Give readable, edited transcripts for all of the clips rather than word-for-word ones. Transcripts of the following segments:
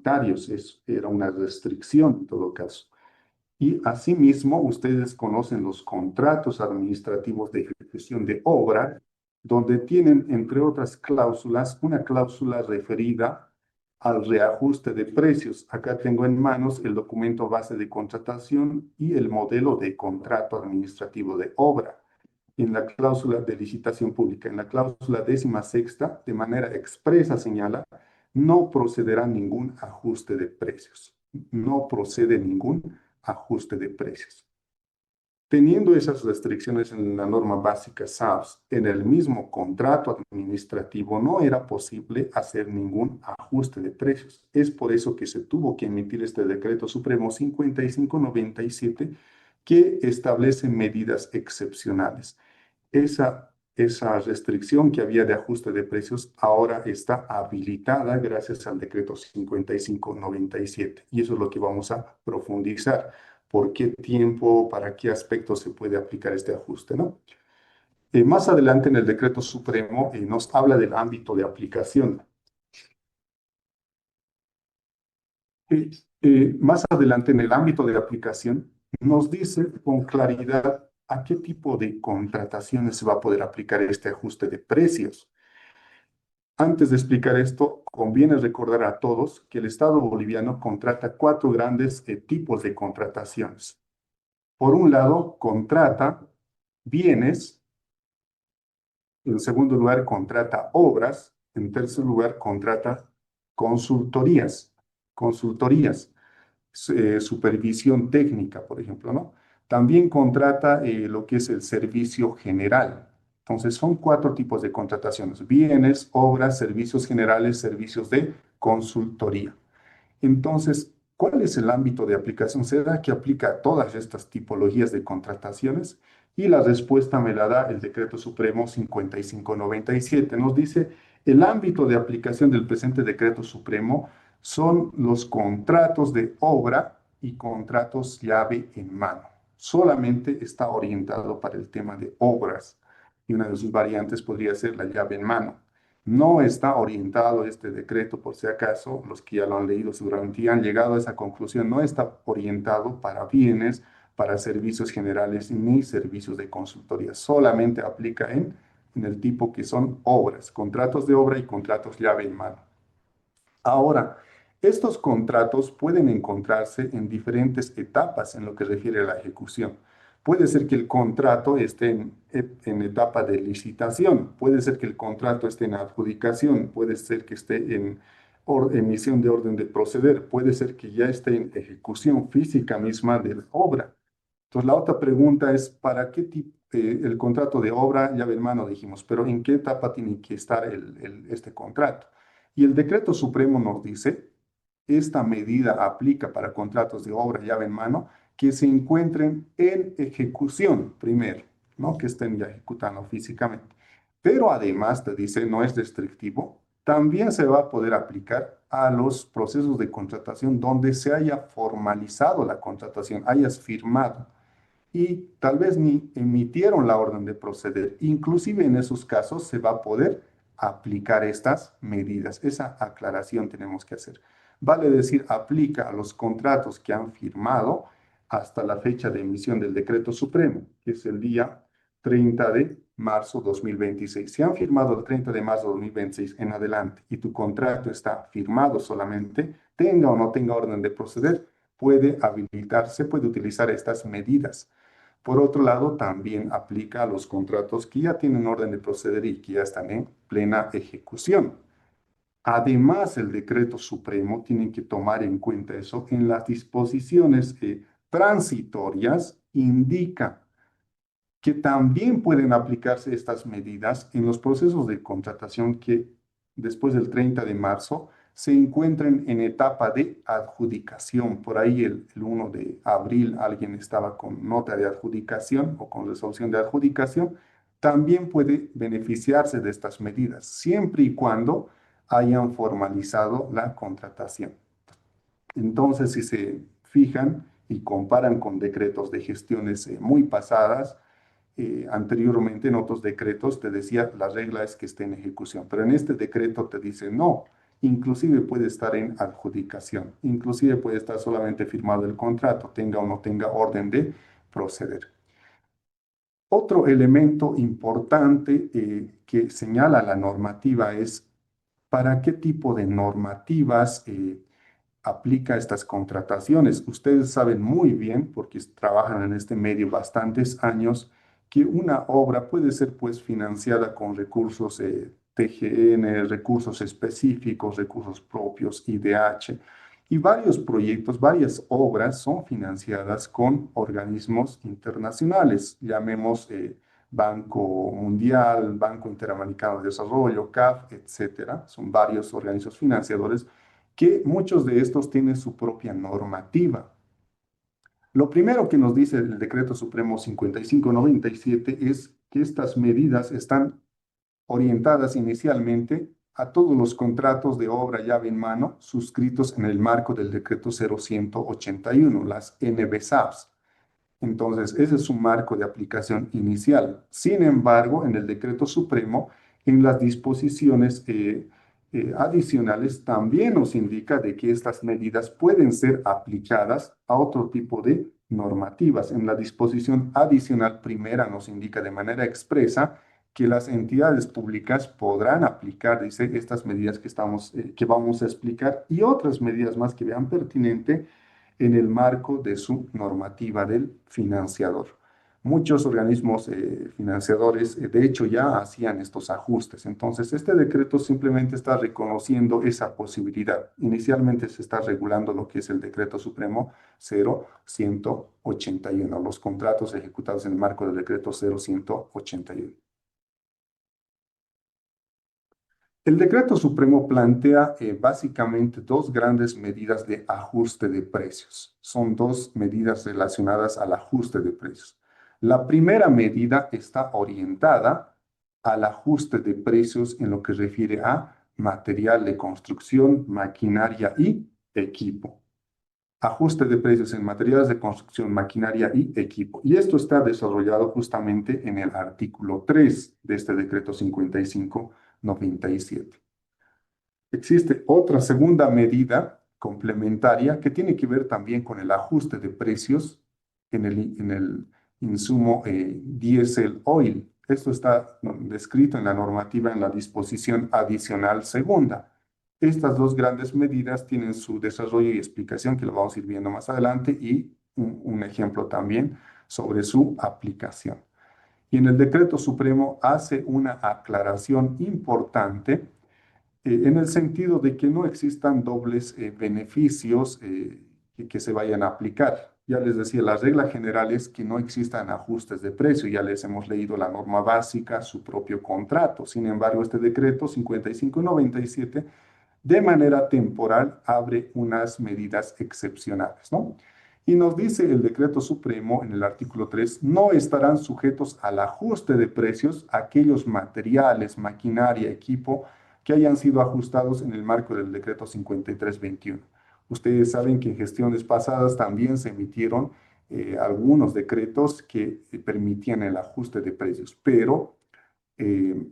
tributarios. Era una restricción en todo caso. Y asimismo, ustedes conocen los contratos administrativos de ejecución de obra, donde tienen, entre otras cláusulas, una cláusula referida al reajuste de precios. Acá tengo en manos el documento base de contratación y el modelo de contrato administrativo de obra. En la cláusula de licitación pública, en la cláusula 16ª, de manera expresa señala, no procederá ningún ajuste de precios. No procede ningún ajuste de precios. Teniendo esas restricciones en la norma básica SAFS, en el mismo contrato administrativo no era posible hacer ningún ajuste de precios. Es por eso que se tuvo que emitir este decreto supremo 5597 que establece medidas excepcionales. Esa restricción que había de ajuste de precios ahora está habilitada gracias al decreto 5597. Y eso es lo que vamos a profundizar. ¿Por qué tiempo, para qué aspectos se puede aplicar este ajuste, ¿no? Más adelante en el decreto supremo nos habla del ámbito de aplicación. Más adelante en el ámbito de aplicación nos dice con claridad a qué tipo de contrataciones se va a poder aplicar este ajuste de precios. Antes de explicar esto, conviene recordar a todos que el Estado boliviano contrata cuatro grandes tipos de contrataciones. Por un lado, contrata bienes. En segundo lugar, contrata obras. En tercer lugar, contrata consultorías. Consultorías. Supervisión técnica, por ejemplo, ¿no? También contrata lo que es el servicio general. Entonces, son cuatro tipos de contrataciones: bienes, obras, servicios generales, servicios de consultoría. Entonces, ¿cuál es el ámbito de aplicación? ¿Será que aplica a todas estas tipologías de contrataciones? Y la respuesta me la da el Decreto Supremo 5597. Nos dice, el ámbito de aplicación del presente Decreto Supremo son los contratos de obra y contratos llave en mano. Solamente está orientado para el tema de obras. Y una de sus variantes podría ser la llave en mano. No está orientado este decreto, por si acaso, los que ya lo han leído seguramente ya han llegado a esa conclusión, no está orientado para bienes, para servicios generales ni servicios de consultoría. Solamente aplica en el tipo que son obras, contratos de obra y contratos llave en mano. Ahora, estos contratos pueden encontrarse en diferentes etapas en lo que refiere a la ejecución. Puede ser que el contrato esté en etapa de licitación, puede ser que el contrato esté en adjudicación, puede ser que esté en emisión de orden de proceder, puede ser que ya esté en ejecución física misma de la obra. Entonces, la otra pregunta es, ¿para qué tipo el contrato de obra, llave en mano dijimos, pero en qué etapa tiene que estar este contrato? Y el decreto supremo nos dice, esta medida aplica para contratos de obra, llave en mano, que se encuentren en ejecución primero, ¿no? Que estén ya ejecutando físicamente. Pero además, te dice, no es restrictivo, también se va a poder aplicar a los procesos de contratación donde se haya formalizado la contratación, hayas firmado y tal vez ni emitieron la orden de proceder. Inclusive en esos casos se va a poder aplicar estas medidas. Esa aclaración tenemos que hacer. Vale decir, aplica a los contratos que han firmado hasta la fecha de emisión del decreto supremo, que es el día 30 de marzo 2026. Si han firmado el 30 de marzo 2026 en adelante y tu contrato está firmado solamente, tenga o no tenga orden de proceder, puede habilitarse, puede utilizar estas medidas. Por otro lado, también aplica a los contratos que ya tienen orden de proceder y que ya están en plena ejecución. Además, el decreto supremo tiene que tomar en cuenta eso. En las disposiciones transitorias indica que también pueden aplicarse estas medidas en los procesos de contratación que después del 30 de marzo se encuentren en etapa de adjudicación. Por ahí el 1 de abril alguien estaba con nota de adjudicación o con resolución de adjudicación. También puede beneficiarse de estas medidas, siempre y cuando hayan formalizado la contratación. Entonces, si se fijan y comparan con decretos de gestiones muy pasadas, anteriormente en otros decretos te decía la regla es que esté en ejecución, pero en este decreto te dice no, inclusive puede estar en adjudicación, inclusive puede estar solamente firmado el contrato, tenga o no tenga orden de proceder. Otro elemento importante que señala la normativa es para qué tipo de normativas aplica estas contrataciones. Ustedes saben muy bien, porque trabajan en este medio bastantes años, que una obra puede ser pues financiada con recursos TGN, recursos específicos, recursos propios, IDH, y varios proyectos, varias obras son financiadas con organismos internacionales, llamemos Banco Mundial, Banco Interamericano de Desarrollo, CAF, etcétera. Son varios organismos financiadores que muchos de estos tienen su propia normativa. Lo primero que nos dice el Decreto Supremo 5597 es que estas medidas están orientadas inicialmente a todos los contratos de obra llave en mano suscritos en el marco del Decreto 0181, las NBSAPs. Entonces, ese es un marco de aplicación inicial. Sin embargo, en el Decreto Supremo, en las disposiciones adicionales, también nos indica de que estas medidas pueden ser aplicadas a otro tipo de normativas. En la disposición adicional primera nos indica de manera expresa que las entidades públicas podrán aplicar, dice, estas medidas que vamos a explicar y otras medidas más que vean pertinente en el marco de su normativa del financiador. Muchos organismos financiadores, de hecho, ya hacían estos ajustes. Entonces, este decreto simplemente está reconociendo esa posibilidad. Inicialmente se está regulando lo que es el Decreto Supremo 0181, los contratos ejecutados en el marco del Decreto 0181. El Decreto Supremo plantea básicamente dos grandes medidas de ajuste de precios. Son dos medidas relacionadas al ajuste de precios. La primera medida está orientada al ajuste de precios en lo que refiere a material de construcción, maquinaria y equipo. Ajuste de precios en materiales de construcción, maquinaria y equipo. Y esto está desarrollado justamente en el artículo 3 de este decreto 5597. Existe otra segunda medida complementaria que tiene que ver también con el ajuste de precios en el insumo diesel oil. Esto está descrito en la normativa en la disposición adicional segunda. Estas dos grandes medidas tienen su desarrollo y explicación que lo vamos a ir viendo más adelante y un ejemplo también sobre su aplicación. Y en el decreto supremo hace una aclaración importante en el sentido de que no existan dobles beneficios que se vayan a aplicar. Ya les decía, la regla general es que no existan ajustes de precio. Ya les hemos leído la norma básica, su propio contrato. Sin embargo, este decreto 5597 de manera temporal abre unas medidas excepcionales, ¿no? Y nos dice el decreto supremo en el artículo 3, no estarán sujetos al ajuste de precios aquellos materiales, maquinaria, equipo que hayan sido ajustados en el marco del decreto 5321. Ustedes saben que en gestiones pasadas también se emitieron algunos decretos que permitían el ajuste de precios, pero eh,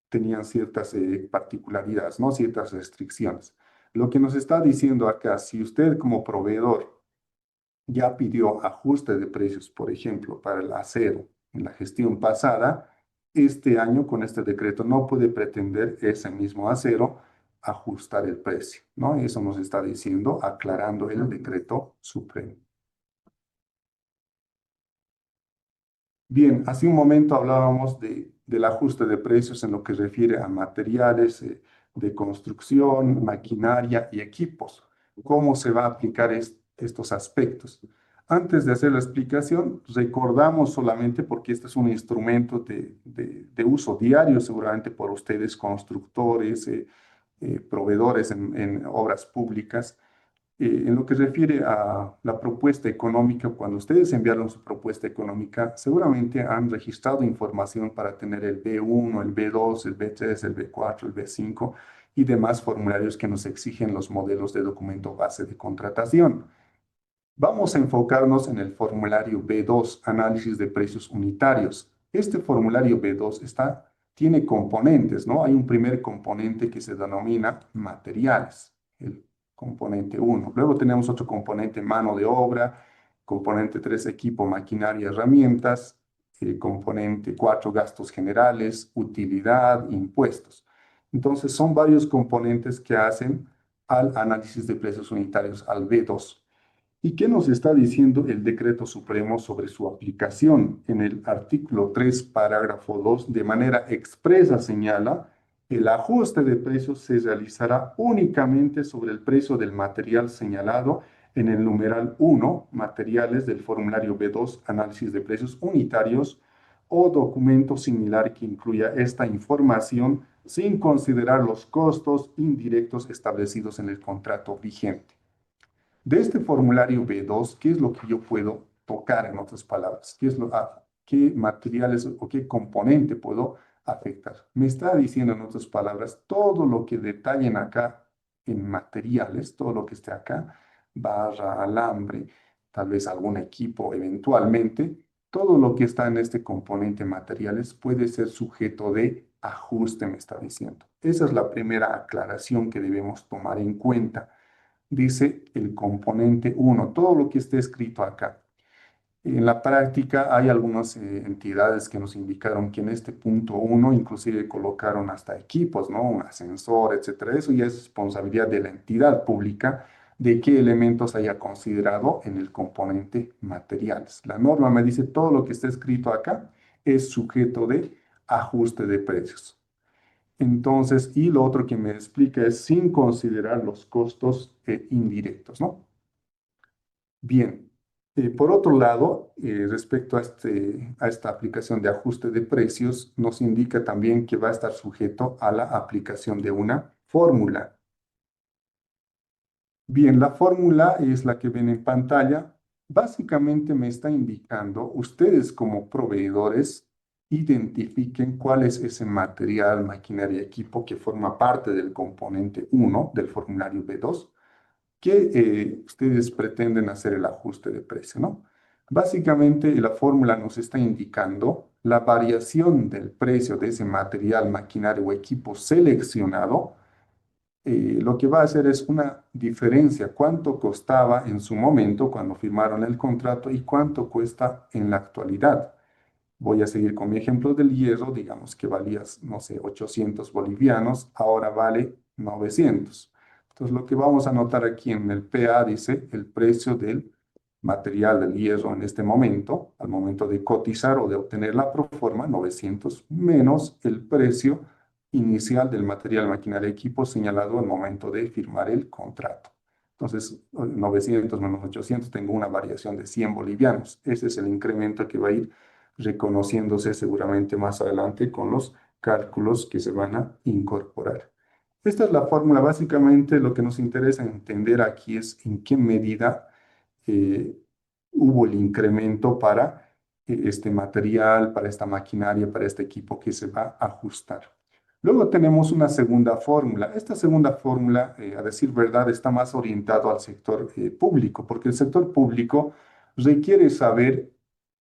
tenían ciertas particularidades, ¿no? Ciertas restricciones. Lo que nos está diciendo acá, si usted como proveedor ya pidió ajuste de precios, por ejemplo, para el acero en la gestión pasada, este año con este decreto no puede pretender ese mismo acero ajustar el precio, ¿no? Eso nos está diciendo, aclarando el decreto supremo. Bien, hace un momento hablábamos del ajuste de precios en lo que refiere a materiales de construcción, maquinaria y equipos. ¿Cómo se va a aplicar estos aspectos? Antes de hacer la explicación, recordamos solamente, porque este es un instrumento de uso diario seguramente por ustedes, constructores, proveedores en obras públicas, en lo que refiere a la propuesta económica, cuando ustedes enviaron su propuesta económica, seguramente han registrado información para tener el B1, el B2, el B3, el B4, el B5 y demás formularios que nos exigen los modelos de documento base de contratación. Vamos a enfocarnos en el formulario B2, análisis de precios unitarios. Este formulario B2 está tiene componentes, ¿no? Hay un primer componente que se denomina materiales, el componente uno. Luego tenemos otro componente, mano de obra, componente 3, equipo, maquinaria, herramientas, componente 4, gastos generales, utilidad, impuestos. Entonces, son varios componentes que hacen al análisis de precios unitarios, al B2. ¿Y qué nos está diciendo el decreto supremo sobre su aplicación? En el artículo 3, parágrafo 2, de manera expresa señala, el ajuste de precios se realizará únicamente sobre el precio del material señalado en el numeral 1, materiales del formulario B2, análisis de precios unitarios, o documento similar que incluya esta información sin considerar los costos indirectos establecidos en el contrato vigente. De este formulario B2, ¿qué es lo que yo puedo tocar en otras palabras? ¿Qué materiales o qué componente puedo afectar? Me está diciendo en otras palabras, todo lo que detallen acá en materiales, todo lo que esté acá, barra, alambre, tal vez algún equipo eventualmente, todo lo que está en este componente materiales puede ser sujeto de ajuste, me está diciendo. Esa es la primera aclaración que debemos tomar en cuenta. Dice el componente uno, todo lo que esté escrito acá. En la práctica hay algunas entidades que nos indicaron que en este punto uno inclusive colocaron hasta equipos, ¿no? Un ascensor, etcétera. Eso ya es responsabilidad de la entidad pública de qué elementos haya considerado en el componente materiales. La norma me dice todo lo que está escrito acá es sujeto de ajuste de precios. Entonces, y lo otro que me explica es sin considerar los costos indirectos, ¿no? Bien, por otro lado, respecto a esta aplicación de ajuste de precios, nos indica también que va a estar sujeto a la aplicación de una fórmula. Bien, la fórmula es la que ven en pantalla. Básicamente me está indicando, ustedes como proveedores, identifiquen cuál es ese material, maquinaria, equipo que forma parte del componente uno del formulario B2 que ustedes pretenden hacer el ajuste de precio, ¿no? Básicamente la fórmula nos está indicando la variación del precio de ese material, maquinaria o equipo seleccionado. Lo que va a hacer es una diferencia, cuánto costaba en su momento cuando firmaron el contrato y cuánto cuesta en la actualidad. Voy a seguir con mi ejemplo del hierro, digamos que valía, no sé, 800 bolivianos, ahora vale 900. Entonces, lo que vamos a notar aquí en el PA dice el precio del material del hierro en este momento, al momento de cotizar o de obtener la proforma, 900 menos el precio inicial del material, maquinaria, equipo señalado al momento de firmar el contrato. Entonces, 900 menos 800, tengo una variación de 100 bolivianos. Ese es el incremento que va a ir reconociéndose seguramente más adelante con los cálculos que se van a incorporar. Esta es la fórmula. Básicamente lo que nos interesa entender aquí es en qué medida eh, hubo el incremento para este material, para esta maquinaria, para este equipo que se va a ajustar. Luego tenemos una segunda fórmula. Esta segunda fórmula, a decir verdad, está más orientado al sector público, porque el sector público requiere saber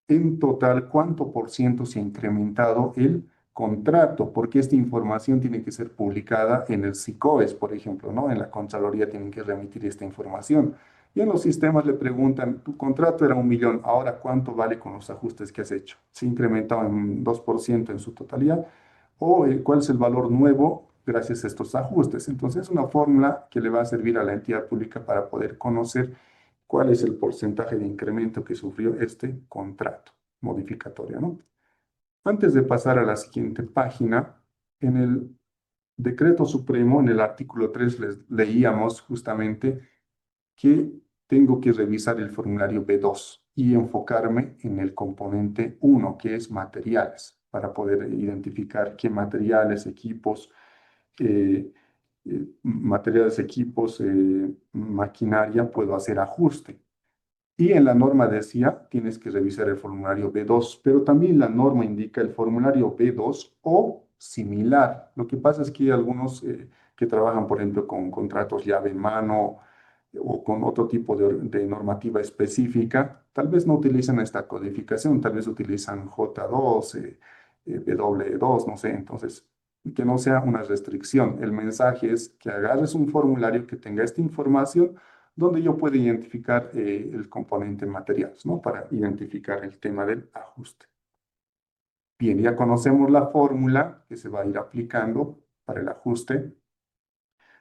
en total cuánto por ciento se ha incrementado el contrato, porque esta información tiene que ser publicada en el SICOES, por ejemplo, ¿no? En la Contraloría tienen que remitir esta información. Y en los sistemas le preguntan, tu contrato era 1.000.000, ahora cuánto vale con los ajustes que has hecho. ¿Se ha incrementado en 2% en su totalidad? ¿O cuál es el valor nuevo gracias a estos ajustes? Entonces, es una fórmula que le va a servir a la entidad pública para poder conocer cuál es el porcentaje de incremento que sufrió este contrato modificatorio, ¿no? Antes de pasar a la siguiente página, en el decreto supremo, en el artículo 3, leíamos justamente que tengo que revisar el formulario B2 y enfocarme en el componente uno, que es materiales, para poder identificar qué materiales, equipos, eh, maquinaria puedo hacer ajuste. Y en la norma decía, tienes que revisar el formulario B2, pero también la norma indica el formulario B2 o similar. Lo que pasa es que hay algunos que trabajan, por ejemplo, con contratos llave en mano o con otro tipo de normativa específica, tal vez no utilizan esta codificación, tal vez utilizan J2, W2, no sé, entonces, que no sea una restricción. El mensaje es que agarres un formulario que tenga esta información donde yo pueda identificar el componente materiales, ¿no? Para identificar el tema del ajuste. Bien, ya conocemos la fórmula que se va a ir aplicando para el ajuste.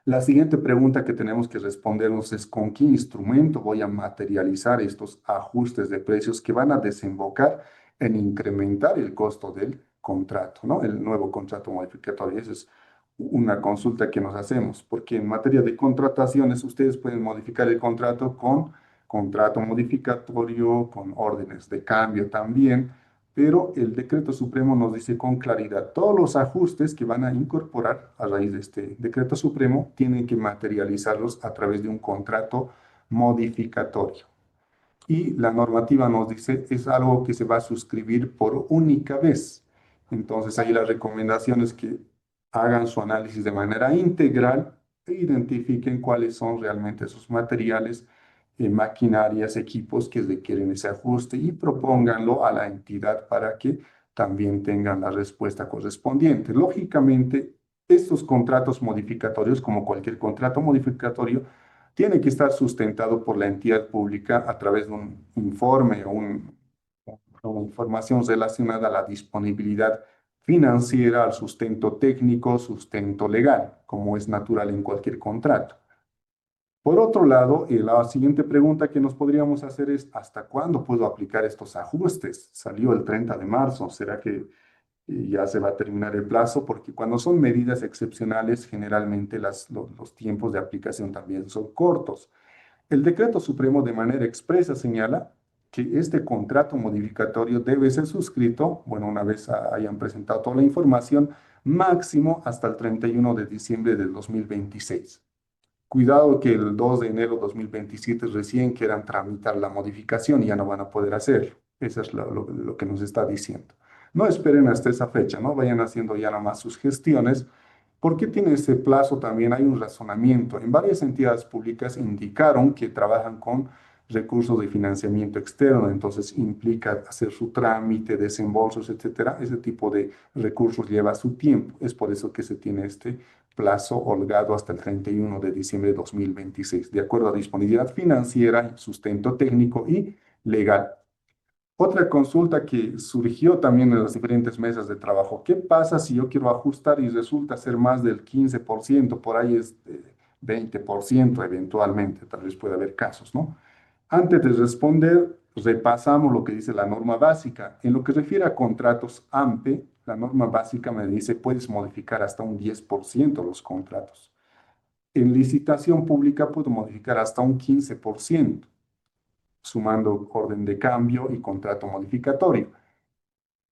La siguiente pregunta que tenemos que respondernos es ¿con qué instrumento voy a materializar estos ajustes de precios que van a desembocar en incrementar el costo del contrato, ¿no? El nuevo contrato modificatorio. Esa es una consulta que nos hacemos, porque en materia de contrataciones ustedes pueden modificar el contrato con contrato modificatorio, con órdenes de cambio también, pero el decreto supremo nos dice con claridad, todos los ajustes que van a incorporar a raíz de este decreto supremo tienen que materializarlos a través de un contrato modificatorio. Y la normativa nos dice, es algo que se va a suscribir por única vez. Entonces, ahí la recomendación es que hagan su análisis de manera integral e identifiquen cuáles son realmente esos materiales, maquinarias, equipos que requieren ese ajuste y propónganlo a la entidad para que también tengan la respuesta correspondiente. Lógicamente, estos contratos modificatorios, como cualquier contrato modificatorio, tiene que estar sustentado por la entidad pública a través de un informe o una información relacionada a la disponibilidad financiera, al sustento técnico, sustento legal, como es natural en cualquier contrato. Por otro lado, la siguiente pregunta que nos podríamos hacer es, ¿hasta cuándo puedo aplicar estos ajustes? Salió el 30 de marzo, ¿será que ya se va a terminar el plazo? Porque cuando son medidas excepcionales, generalmente los tiempos de aplicación también son cortos. El decreto supremo de manera expresa señala que este contrato modificatorio debe ser suscrito, bueno, una vez hayan presentado toda la información, máximo hasta el 31 de diciembre del 2026. Cuidado que el 2 de enero de 2027 recién quieran tramitar la modificación y ya no van a poder hacerlo. Eso es lo que nos está diciendo. No esperen hasta esa fecha, ¿no? Vayan haciendo ya nomás sus gestiones. ¿Por qué tiene ese plazo? También hay un razonamiento. En varias entidades públicas indicaron que trabajan con recursos de financiamiento externo, entonces implica hacer su trámite, desembolsos, etcétera. Ese tipo de recursos lleva su tiempo. Es por eso que se tiene este plazo holgado hasta el 31 de diciembre de 2026, de acuerdo a disponibilidad financiera, sustento técnico y legal. Otra consulta que surgió también en las diferentes mesas de trabajo, ¿qué pasa si yo quiero ajustar y resulta ser más del 15%? Por ahí es 20% eventualmente, tal vez puede haber casos, ¿no? Antes de responder, repasamos lo que dice la norma básica. En lo que refiere a contratos AMPE, la norma básica me dice puedes modificar hasta un 10% los contratos. En licitación pública puedo modificar hasta un 15%, sumando orden de cambio y contrato modificatorio.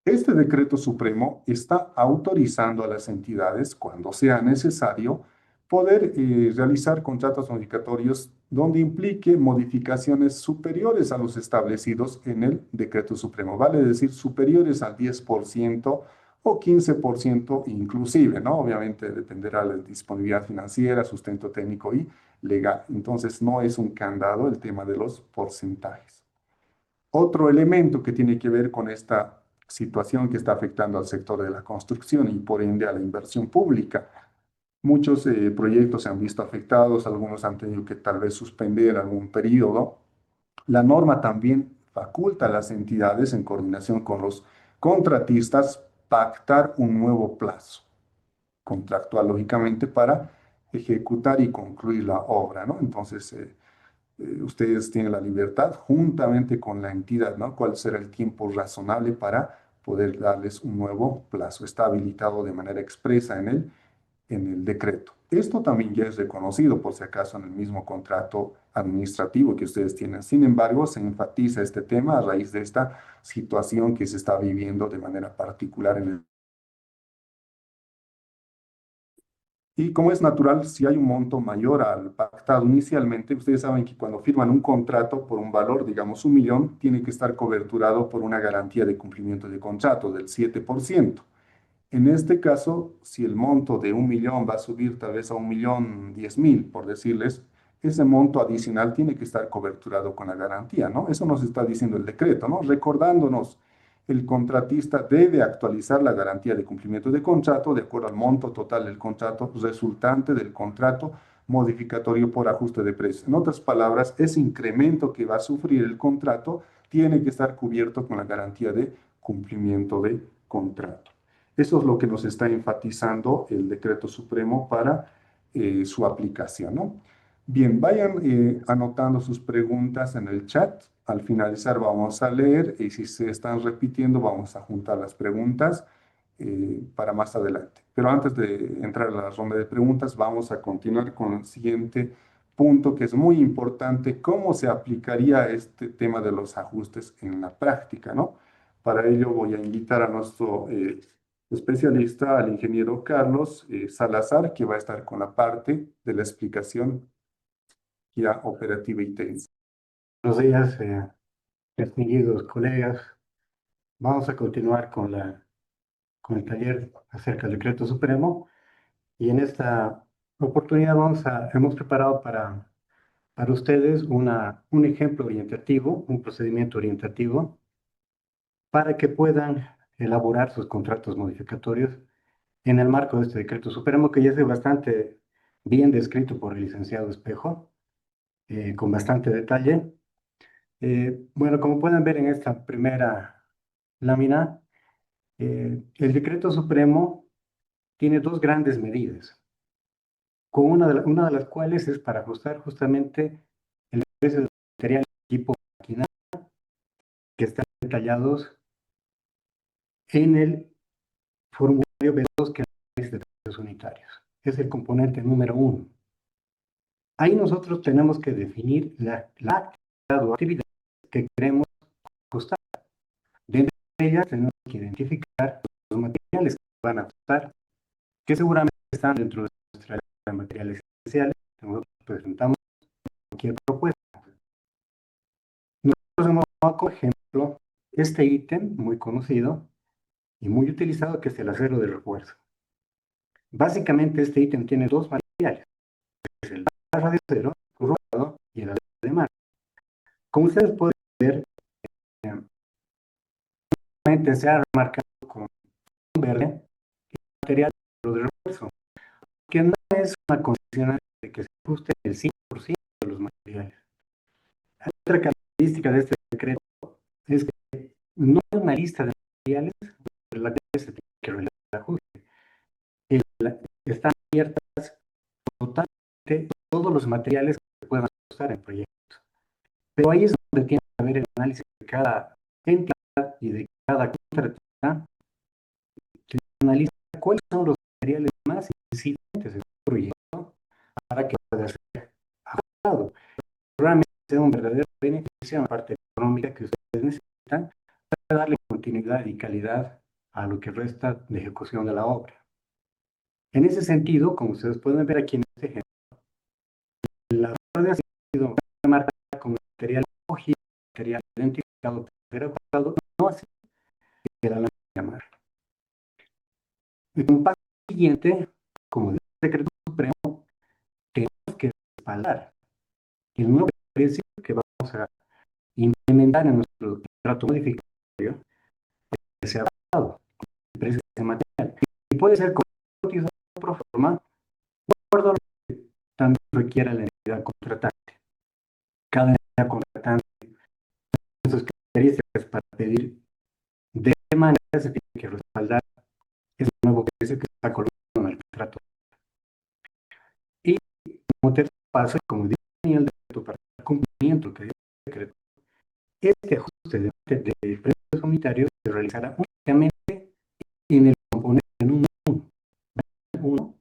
Este decreto supremo está autorizando a las entidades, cuando sea necesario, poder realizar contratos modificatorios donde implique modificaciones superiores a los establecidos en el decreto supremo, vale decir, superiores al 10% o 15% inclusive, ¿no? Obviamente dependerá de la disponibilidad financiera, sustento técnico y legal. Entonces, no es un candado el tema de los porcentajes. Otro elemento que tiene que ver con esta situación que está afectando al sector de la construcción y por ende a la inversión pública. Muchos proyectos se han visto afectados, algunos han tenido que tal vez suspender algún periodo. La norma también faculta a las entidades en coordinación con los contratistas pactar un nuevo plazo contractual, lógicamente, para ejecutar y concluir la obra, ¿no? Entonces, ustedes tienen la libertad, juntamente con la entidad, ¿no? ¿Cuál será el tiempo razonable para poder darles un nuevo plazo? Está habilitado de manera expresa en el decreto. Esto también ya es reconocido, por si acaso, en el mismo contrato administrativo que ustedes tienen. Sin embargo, se enfatiza este tema a raíz de esta situación que se está viviendo de manera particular en el. Y como es natural, si hay un monto mayor al pactado inicialmente, ustedes saben que cuando firman un contrato por un valor, digamos 1 millón, tiene que estar coberturado por una garantía de cumplimiento de contrato del 7%. En este caso, si el monto de 1 millón va a subir tal vez a 1.010.000, por decirles, ese monto adicional tiene que estar coberturado con la garantía, ¿no? Eso nos está diciendo el decreto, ¿no? Recordándonos el contratista debe actualizar la garantía de cumplimiento de contrato de acuerdo al monto total del contrato resultante del contrato modificatorio por ajuste de precio. En otras palabras, ese incremento que va a sufrir el contrato tiene que estar cubierto con la garantía de cumplimiento de contrato. Eso es lo que nos está enfatizando el decreto supremo para su aplicación, ¿no? Bien, vayan anotando sus preguntas en el chat. Al finalizar vamos a leer y si se están repitiendo vamos a juntar las preguntas para más adelante. Pero antes de entrar a la ronda de preguntas, vamos a continuar con el siguiente punto que es muy importante, cómo se aplicaría este tema de los ajustes en la práctica, ¿no? Para ello voy a invitar a nuestro especialista, al ingeniero Carlos Salazar, que va a estar con la parte de la explicación ya operativa y técnica. Buenos días, distinguidos colegas. Vamos a continuar con el taller acerca del decreto supremo y en esta oportunidad hemos preparado para ustedes un ejemplo orientativo, un procedimiento orientativo para que puedan elaborar sus contratos modificatorios en el marco de este decreto supremo que ya es bastante bien descrito por el licenciado Espejo, con bastante detalle. Bueno, como pueden ver en esta primera lámina, el decreto supremo tiene dos grandes medidas, con una de las cuales es para ajustar justamente el precio del material y equipo maquinario que están detallados en el formulario B2 que es de precios unitarios. Es el componente número 1. Ahí nosotros tenemos que definir la actividad o actividad que queremos ajustar. Dentro de ellas tenemos que identificar los materiales que van a ajustar, que seguramente están dentro de nuestra lista de materiales esenciales. Nosotros presentamos cualquier propuesta. Nosotros hemos tomado como ejemplo este ítem muy conocido y muy utilizado, que es el acero de refuerzo. Básicamente este ítem tiene dos materiales, es el barra de acero rosado y el acero de mar. Como ustedes pueden ver, se ha marcado con verde el material de refuerzo, que no es una condición de que se ajuste el 100% de los materiales. Otra característica de este decreto es que no hay una lista de materiales de la que se tiene que realizar el ajuste. Están abiertas totalmente todos los materiales que se puedan ajustar en el proyecto. Pero ahí es donde tiene que haber el análisis de cada entidad y de cada contratista, que analiza cuáles son los materiales más incidentes en el proyecto para que pueda ser ajustado. Realmente sea un verdadero beneficio en la parte económica que ustedes necesitan para darle continuidad y calidad a lo que resta de ejecución de la obra. En ese sentido, como ustedes pueden ver aquí en este ejemplo, la obra ha sido marcada con material escogido, material identificado, pero no así que la lámina de llamar. En un paso siguiente, como dice el decreto supremo, tenemos que respaldar el nuevo precio que vamos a implementar en nuestro contrato modificatorio, que se ha dado el precio de ese material. Y puede ser cotizado pro forma, de acuerdo a lo que también requiera la entidad contratante. Cada entidad contratante tiene sus características para pedir de qué manera se tiene que respaldar ese nuevo precio que está colocado en el contrato. Y como tercer paso, como dice el decreto para el cumplimiento que dice el decreto, este ajuste de precios unitarios se realizará únicamente en el componente número 1,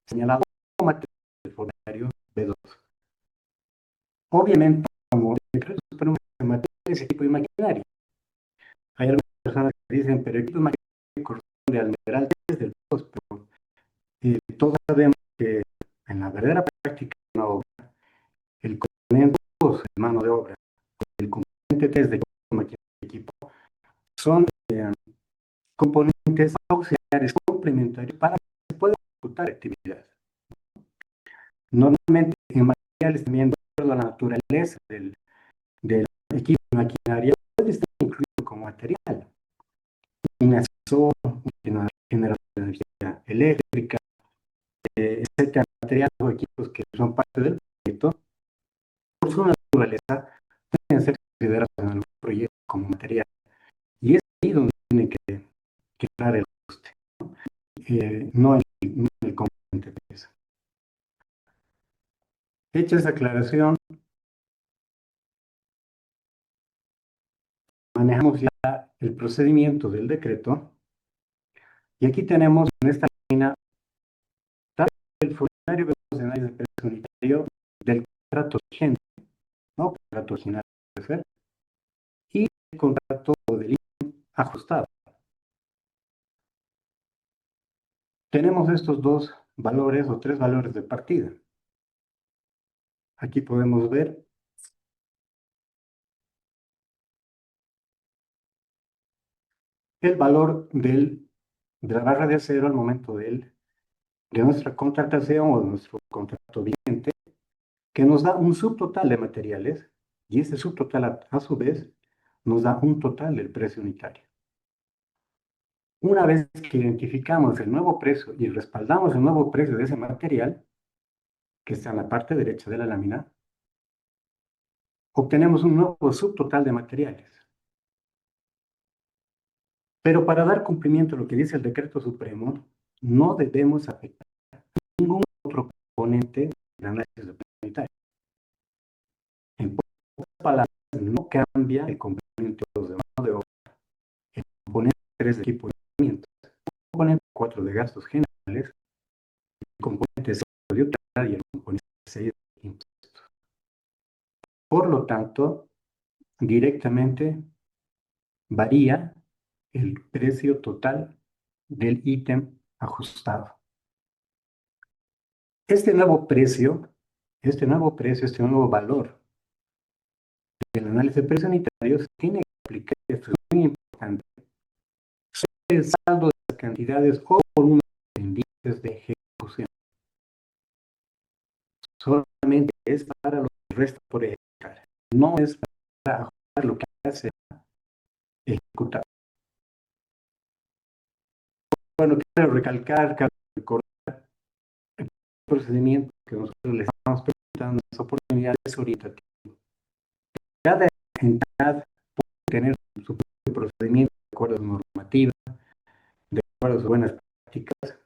señalado como material del formulario B2. Obviamente, como el decreto supremo de materiales, equipo y maquinaria, hay algunas personas que dicen, pero equipo y maquinaria corresponde al numeral 3 del B2, pero todos sabemos que en la verdadera práctica de una obra, el componente 2 de mano de obra, el componente 3 de maquinaria y equipo, son componentes auxiliares complementarios para que se pueda ejecutar actividades. Normalmente en materiales también, de acuerdo a la naturaleza del equipo de maquinaria, puede estar incluido como material. un asesor, un generador de energía eléctrica, etcétera, materiales o equipos que son parte del proyecto, por su naturaleza, pueden ser considerados en el proyecto como material. Y es ahí donde tiene que entrar el coste, no el componente de pieza. Hecha esa aclaración, manejamos ya el procedimiento del decreto y aquí tenemos en esta lámina el formulario de análisis de precio unitario del contrato vigente, ¿no? Contrato original puede ser, y el contrato del IEM ajustado. Tenemos estos dos valores o tres valores de partida. Aquí podemos ver el valor de la barra de acero al momento de nuestra contratación o de nuestro contrato vigente, que nos da un subtotal de materiales y ese subtotal a su vez nos da un total del precio unitario. Una vez que identificamos el nuevo precio y respaldamos el nuevo precio de ese material, que está en la parte derecha de la lámina, obtenemos un nuevo subtotal de materiales. Pero para dar cumplimiento a lo que dice el decreto supremo, no debemos afectar ningún otro componente del análisis de precio unitario. En pocas palabras, no cambia el componente 2 de mano de obra, el componente 3 de equipo de herramientas, el componente 4 de gastos generales, el componente 5 de utilidad y el componente 6 de impuestos. Por lo tanto, directamente varía el precio total del ítem ajustado. Este nuevo precio, este nuevo valor del análisis de precios unitarios tiene que aplicar, esto es muy importante, sobre el saldo de las cantidades o volúmenes pendientes de ejecución. Solamente es para lo que resta por ejecutar, no es para ajustar lo que hace ejecutar. Bueno, quiero recalcar, recordar el procedimiento que nosotros les estamos presentando en esta oportunidad es orientativo. Cada entidad puede tener su propio procedimiento de acuerdo a su normativa, de acuerdo a sus buenas prácticas,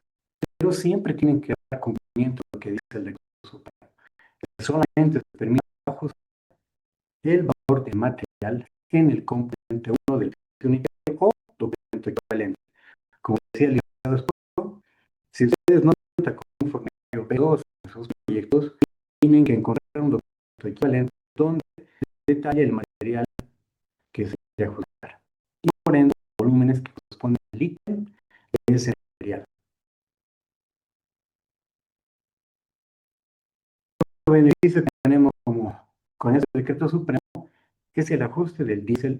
pero siempre tienen que dar cumplimiento a lo que dice el decreto supremo. Solamente se permite ajustar el valor de material en el componente 1 del precio unitario o documento equivalente. Como decía el licenciado, si ustedes no cuentan con un formulario B2 en sus proyectos, tienen que encontrar un documento equivalente donde detalle el material que se quiere ajustar y por ende los volúmenes que corresponden al ítem de ese material. El beneficio que tenemos con este decreto supremo es el ajuste del diésel.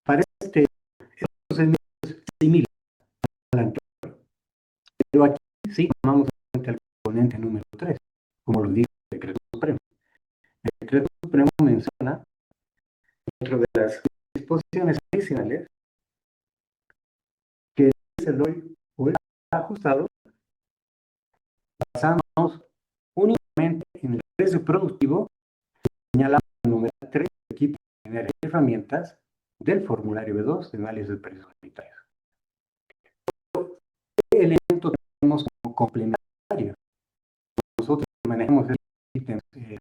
Para este procedimiento es similar al anterior, pero aquí sí tomamos en cuenta el componente número 3, como lo dice el decreto supremo. El decreto supremo menciona, dentro de las disposiciones adicionales, que el diésel hoy está ajustado basándonos únicamente en el precio productivo señalado en el número 3 de equipo de herramientas del formulario B2 de análisis de precios unitarios. ¿Qué elemento tenemos como complementario? Nosotros manejamos el ítem que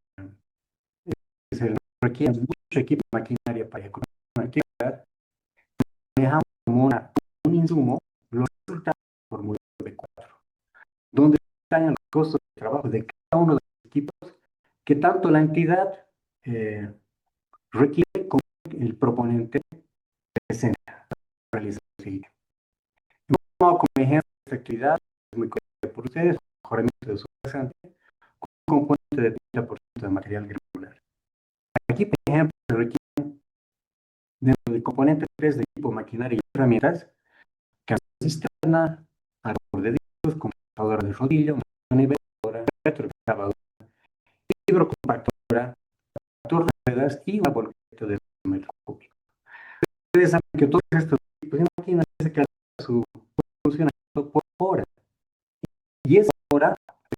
se requiere mucho equipo de maquinaria para ejecutar una actividad, manejamos como un insumo los resultados del formulario B4, donde detallan los costos de trabajo de cada uno de los equipos que tanto la entidad requiere como el proponente presenta para realizar el siguiente. Como ejemplo de esta actividad, es muy conocida por ustedes, mejoramiento de su pasante, con un componente de 30% de material granular. Aquí, por ejemplo, se requiere dentro del componente 3 de equipo, maquinaria y herramientas, cabeza cisterna, árbol de discos, computadora de rodillo, niveladora, retroexcavadora, hidrocompactora, ruedas y una volqueta de metro cúbico. Ustedes saben que todos estos tipos, imagínense que su funcionamiento por hora. Y esa hora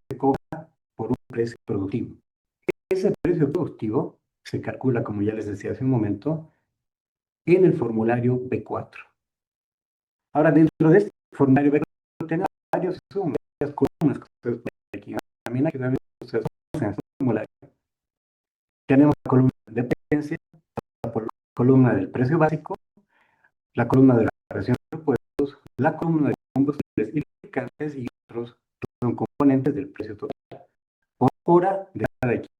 se cobra por un precio productivo. Ese precio productivo se calcula, como ya les decía hace un momento, en el formulario B4. Ahora, dentro de este formulario B4 tenemos varios insumos, varias columnas que ustedes pueden aquí examinar, que también ustedes conocen este formulario. Tenemos la columna de dependencia, la columna del precio básico, la columna de la variación de repuestos, la columna de combustibles y lubricantes y otros que son componentes del precio total por hora de cada equipo.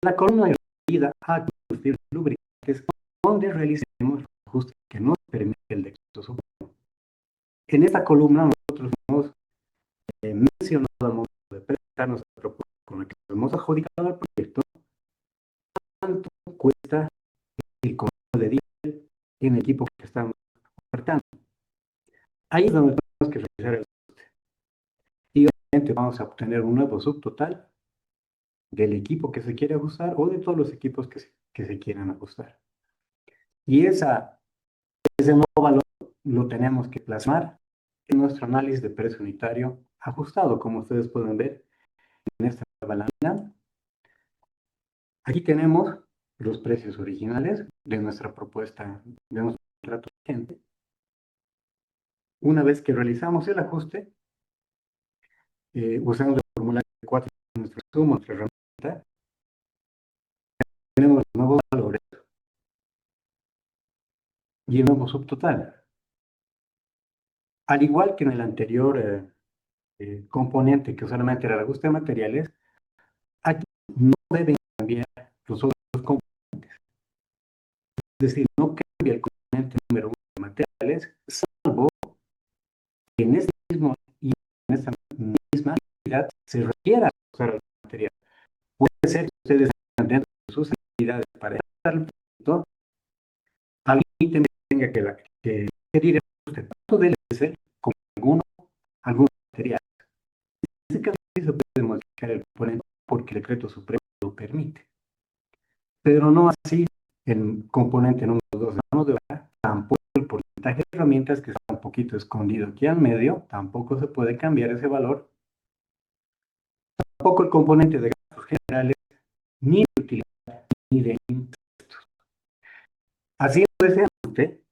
La columna de referida a combustibles y lubricantes, donde realicemos los ajustes que nos permite el decreto supremo. En esta columna nosotros hemos mencionado al momento de presentar nuestra propuesta con la que hemos adjudicado al proyecto, cuánto cuesta el consumo de diésel en el equipo que estamos ofertando. Ahí es donde tenemos que realizar el ajuste. Y obviamente vamos a obtener un nuevo subtotal del equipo que se quiere ajustar o de todos los equipos que se quieran ajustar. Y ese nuevo valor lo tenemos que plasmar en nuestro análisis de precio unitario ajustado, como ustedes pueden ver en esta lámina. Aquí tenemos los precios originales de nuestra propuesta, de nuestro contrato vigente. Una vez que realizamos el ajuste, usamos el formulario 4 de nuestro sumo, nuestra herramienta, tenemos los nuevos valores y el nuevo subtotal. Al igual que en el anterior componente, que solamente era el ajuste de materiales, aquí no deben cambiar los otros componentes. Es decir, no cambia el componente número 1 de materiales, salvo que en este mismo y en esta misma actividad se requiera usar el material. Puede ser que ustedes tengan dentro de sus actividades para ejecutar el proyecto, alguien tenga que requerir el ajuste tanto del diésel como algún material. En este caso sí se puede modificar el componente porque el decreto supremo lo permite. Pero no así el componente número 2 de mano de obra, tampoco el porcentaje de herramientas que está un poquito escondido aquí al medio, tampoco se puede cambiar ese valor. Tampoco el componente de gastos generales, ni de utilidad, ni de impuestos. Haciendo ese ajuste,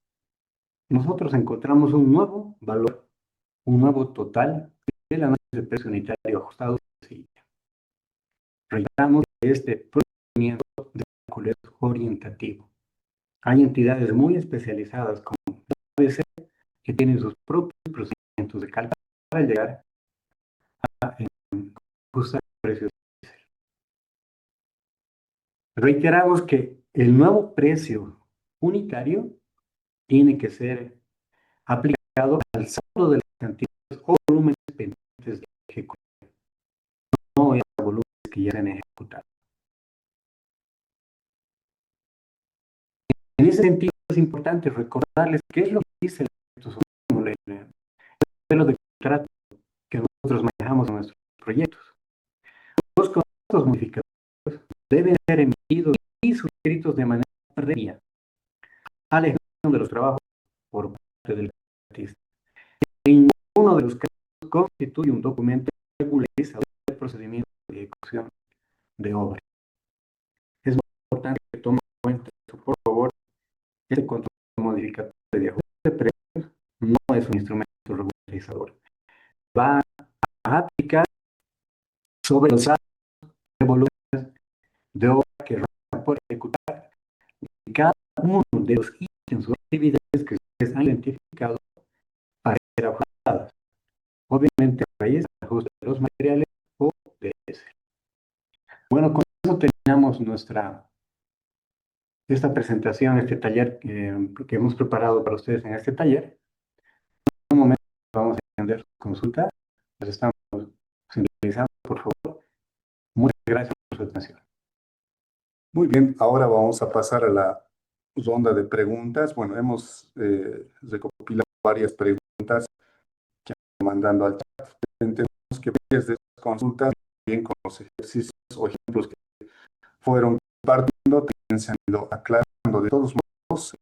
nosotros encontramos un nuevo valor, un nuevo total del análisis de precio unitario ajustado. Reiteramos que este procedimiento de cálculo es orientativo. Hay entidades muy especializadas como ABC que tienen sus propios procedimientos de cálculo para llegar a ajustar precios. Reiteramos que el nuevo precio unitario tiene que ser aplicado al saldo de las cantidades o volúmenes pendientes de ejecución, no a volúmenes que ya se han ejecutado. En ese sentido es importante recordarles qué es lo que dice el modelo de contrato que nosotros manejamos en nuestros proyectos. Los contratos modificados deben ser emitidos y suscritos de manera previa a la ejecución de los trabajos por parte del contratista. En ninguno de los casos constituye un documento regularizador del procedimiento de ejecución de obra. Es muy importante que tomen en cuenta eso, por favor. Este control modificatorio de ajuste de precios no es un instrumento regularizador. Va a aplicar sobre los saldos de volúmenes de obra que van por ejecutar cada uno de los ítems o actividades que ustedes han identificado para ser ajustadas. Obviamente, a raíz del ajuste de los materiales o de ese. Bueno, con eso terminamos esta presentación, este taller que hemos preparado para ustedes en este taller. En un momento vamos a atender consultas. Las estamos realizando, por favor. Muchas gracias por su atención. Muy bien, ahora vamos a pasar a la ronda de preguntas. Bueno, hemos recopilado varias preguntas que han mandando al chat. Entendemos que varias de estas consultas, bien con los ejercicios o ejemplos que fueron compartiendo, también se han ido aclarando. De todos modos,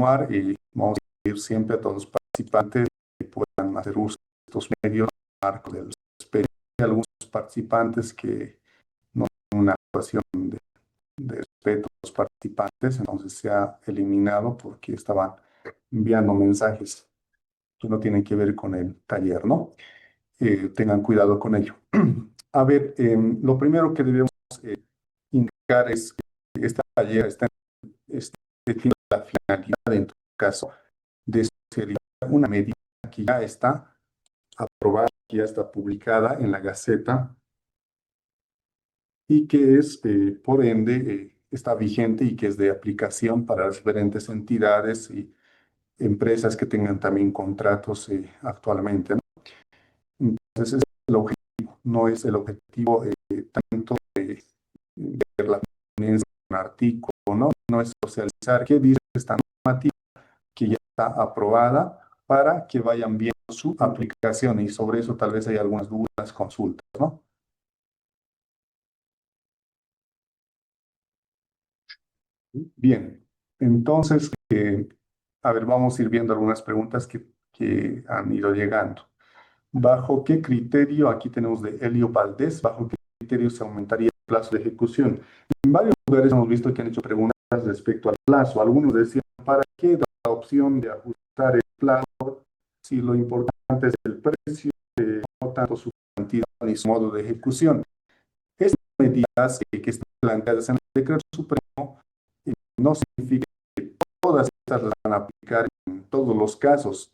continuar, vamos a pedir siempre a todos los participantes que puedan hacer uso de estos medios en el marco del respeto. Hay algunos participantes que no tienen una actuación de respeto a los participantes, entonces se ha eliminado porque estaban enviando mensajes que no tienen que ver con el taller, ¿no? Tengan cuidado con ello. A ver, lo primero que debemos indicar es que esta taller tiene la finalidad, en todo caso, de ser una medida que ya está aprobada, que ya está publicada en la Gaceta y que es, por ende, está vigente y que es de aplicación para las diferentes entidades y empresas que tengan también contratos actualmente, ¿no? Entonces, ese es el objetivo, no es el objetivo tanto de ver la ponencia de un artículo, ¿no? No es socializar qué dice esta normativa que ya está aprobada para que vayan viendo su aplicación y sobre eso tal vez hay algunas dudas, consultas, ¿no? Bien, entonces, a ver, vamos a ir viendo algunas preguntas que han ido llegando. ¿Bajo qué criterio, aquí tenemos de Elio Valdés, bajo qué criterio se aumentaría el plazo de ejecución? En varios lugares hemos visto que han hecho preguntas respecto al plazo. Algunos decían, ¿para qué da la opción de ajustar el plazo si lo importante es el precio, no tanto su cantidad ni su modo de ejecución? Estas medidas que están planteadas en el decreto supremo no significa que todas estas las van a aplicar en todos los casos.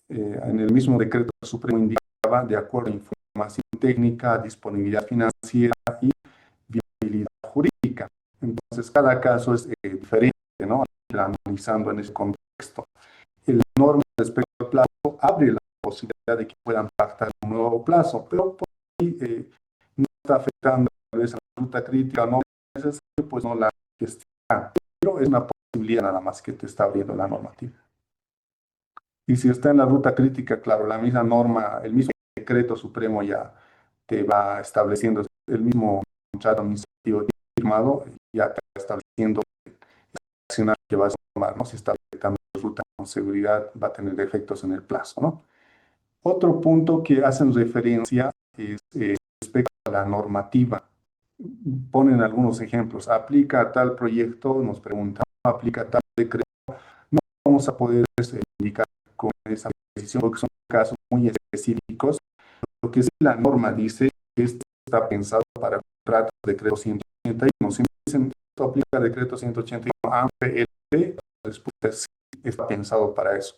En el mismo decreto supremo indicaba, de acuerdo a información técnica, disponibilidad financiera y viabilidad jurídica. Entonces, cada caso es diferente, ¿no? Analizando en ese contexto. La norma respecto al plazo abre la posibilidad de que puedan pactar un nuevo plazo, pero por ahí no está afectando tal vez a la ruta crítica, no es necesario, pues no la gestiona, pero es una posibilidad nada más que te está abriendo la normativa. Y si está en la ruta crítica, claro, la misma norma, el mismo decreto supremo ya te va estableciendo el mismo contrato administrativo firmado, ya te está estableciendo el accionar que vas a tomar, ¿no? Si está afectando la ruta con seguridad, va a tener efectos en el plazo, ¿no? Otro punto que hacen referencia es respecto a la normativa. Ponen algunos ejemplos. Aplica a tal proyecto, nos preguntan, aplica a tal decreto. No vamos a poder indicar con esa decisión porque son casos muy específicos. Lo que sí la norma dice que esto está pensado para contratos de decreto 181. Si me dicen esto aplica al decreto 181 AMPLP, la respuesta es sí, está pensado para eso.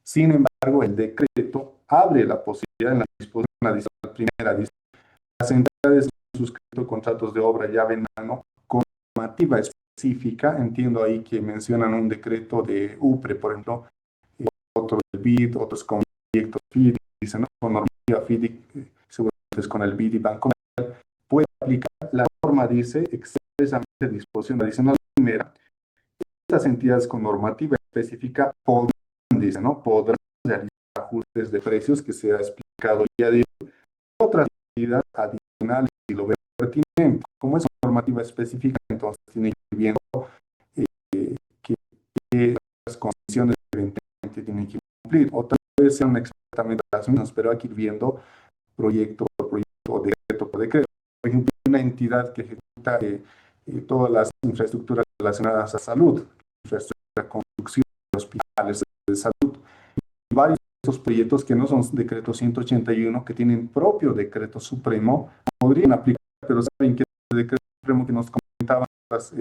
Sin embargo, el decreto abre la posibilidad en la disposición adicional primera, dice, las entidades que han suscrito contratos de obra ya vendrán con normativa específica. Entiendo ahí que mencionan un decreto de UPRE, por ejemplo, otro del BID, otros con proyectos FIDI, dicen, ¿no? Con normativa FIDI, seguramente es con el BID y Banco, puede aplicar. La norma dice expresamente disposición adicional primera. Estas entidades con normativa específica podrán, dice, ¿no? Podrán realizar ajustes de precios que se ha explicado ya de otras medidas adicionales y lo veo pertinente. Como es una normativa específica, entonces tiene que ir viendo que las condiciones evidentemente tienen que cumplir. O tal vez sean exactamente las mismas, pero hay que ir viendo proyecto por proyecto, decreto por decreto. Por ejemplo, una entidad que ejecuta todas las infraestructuras relacionadas a salud, infraestructura, construcción de hospitales de salud, y varios de esos proyectos que no son decreto 181, que tienen propio decreto supremo, podrían aplicar, pero saben que el decreto supremo que nos comentaban las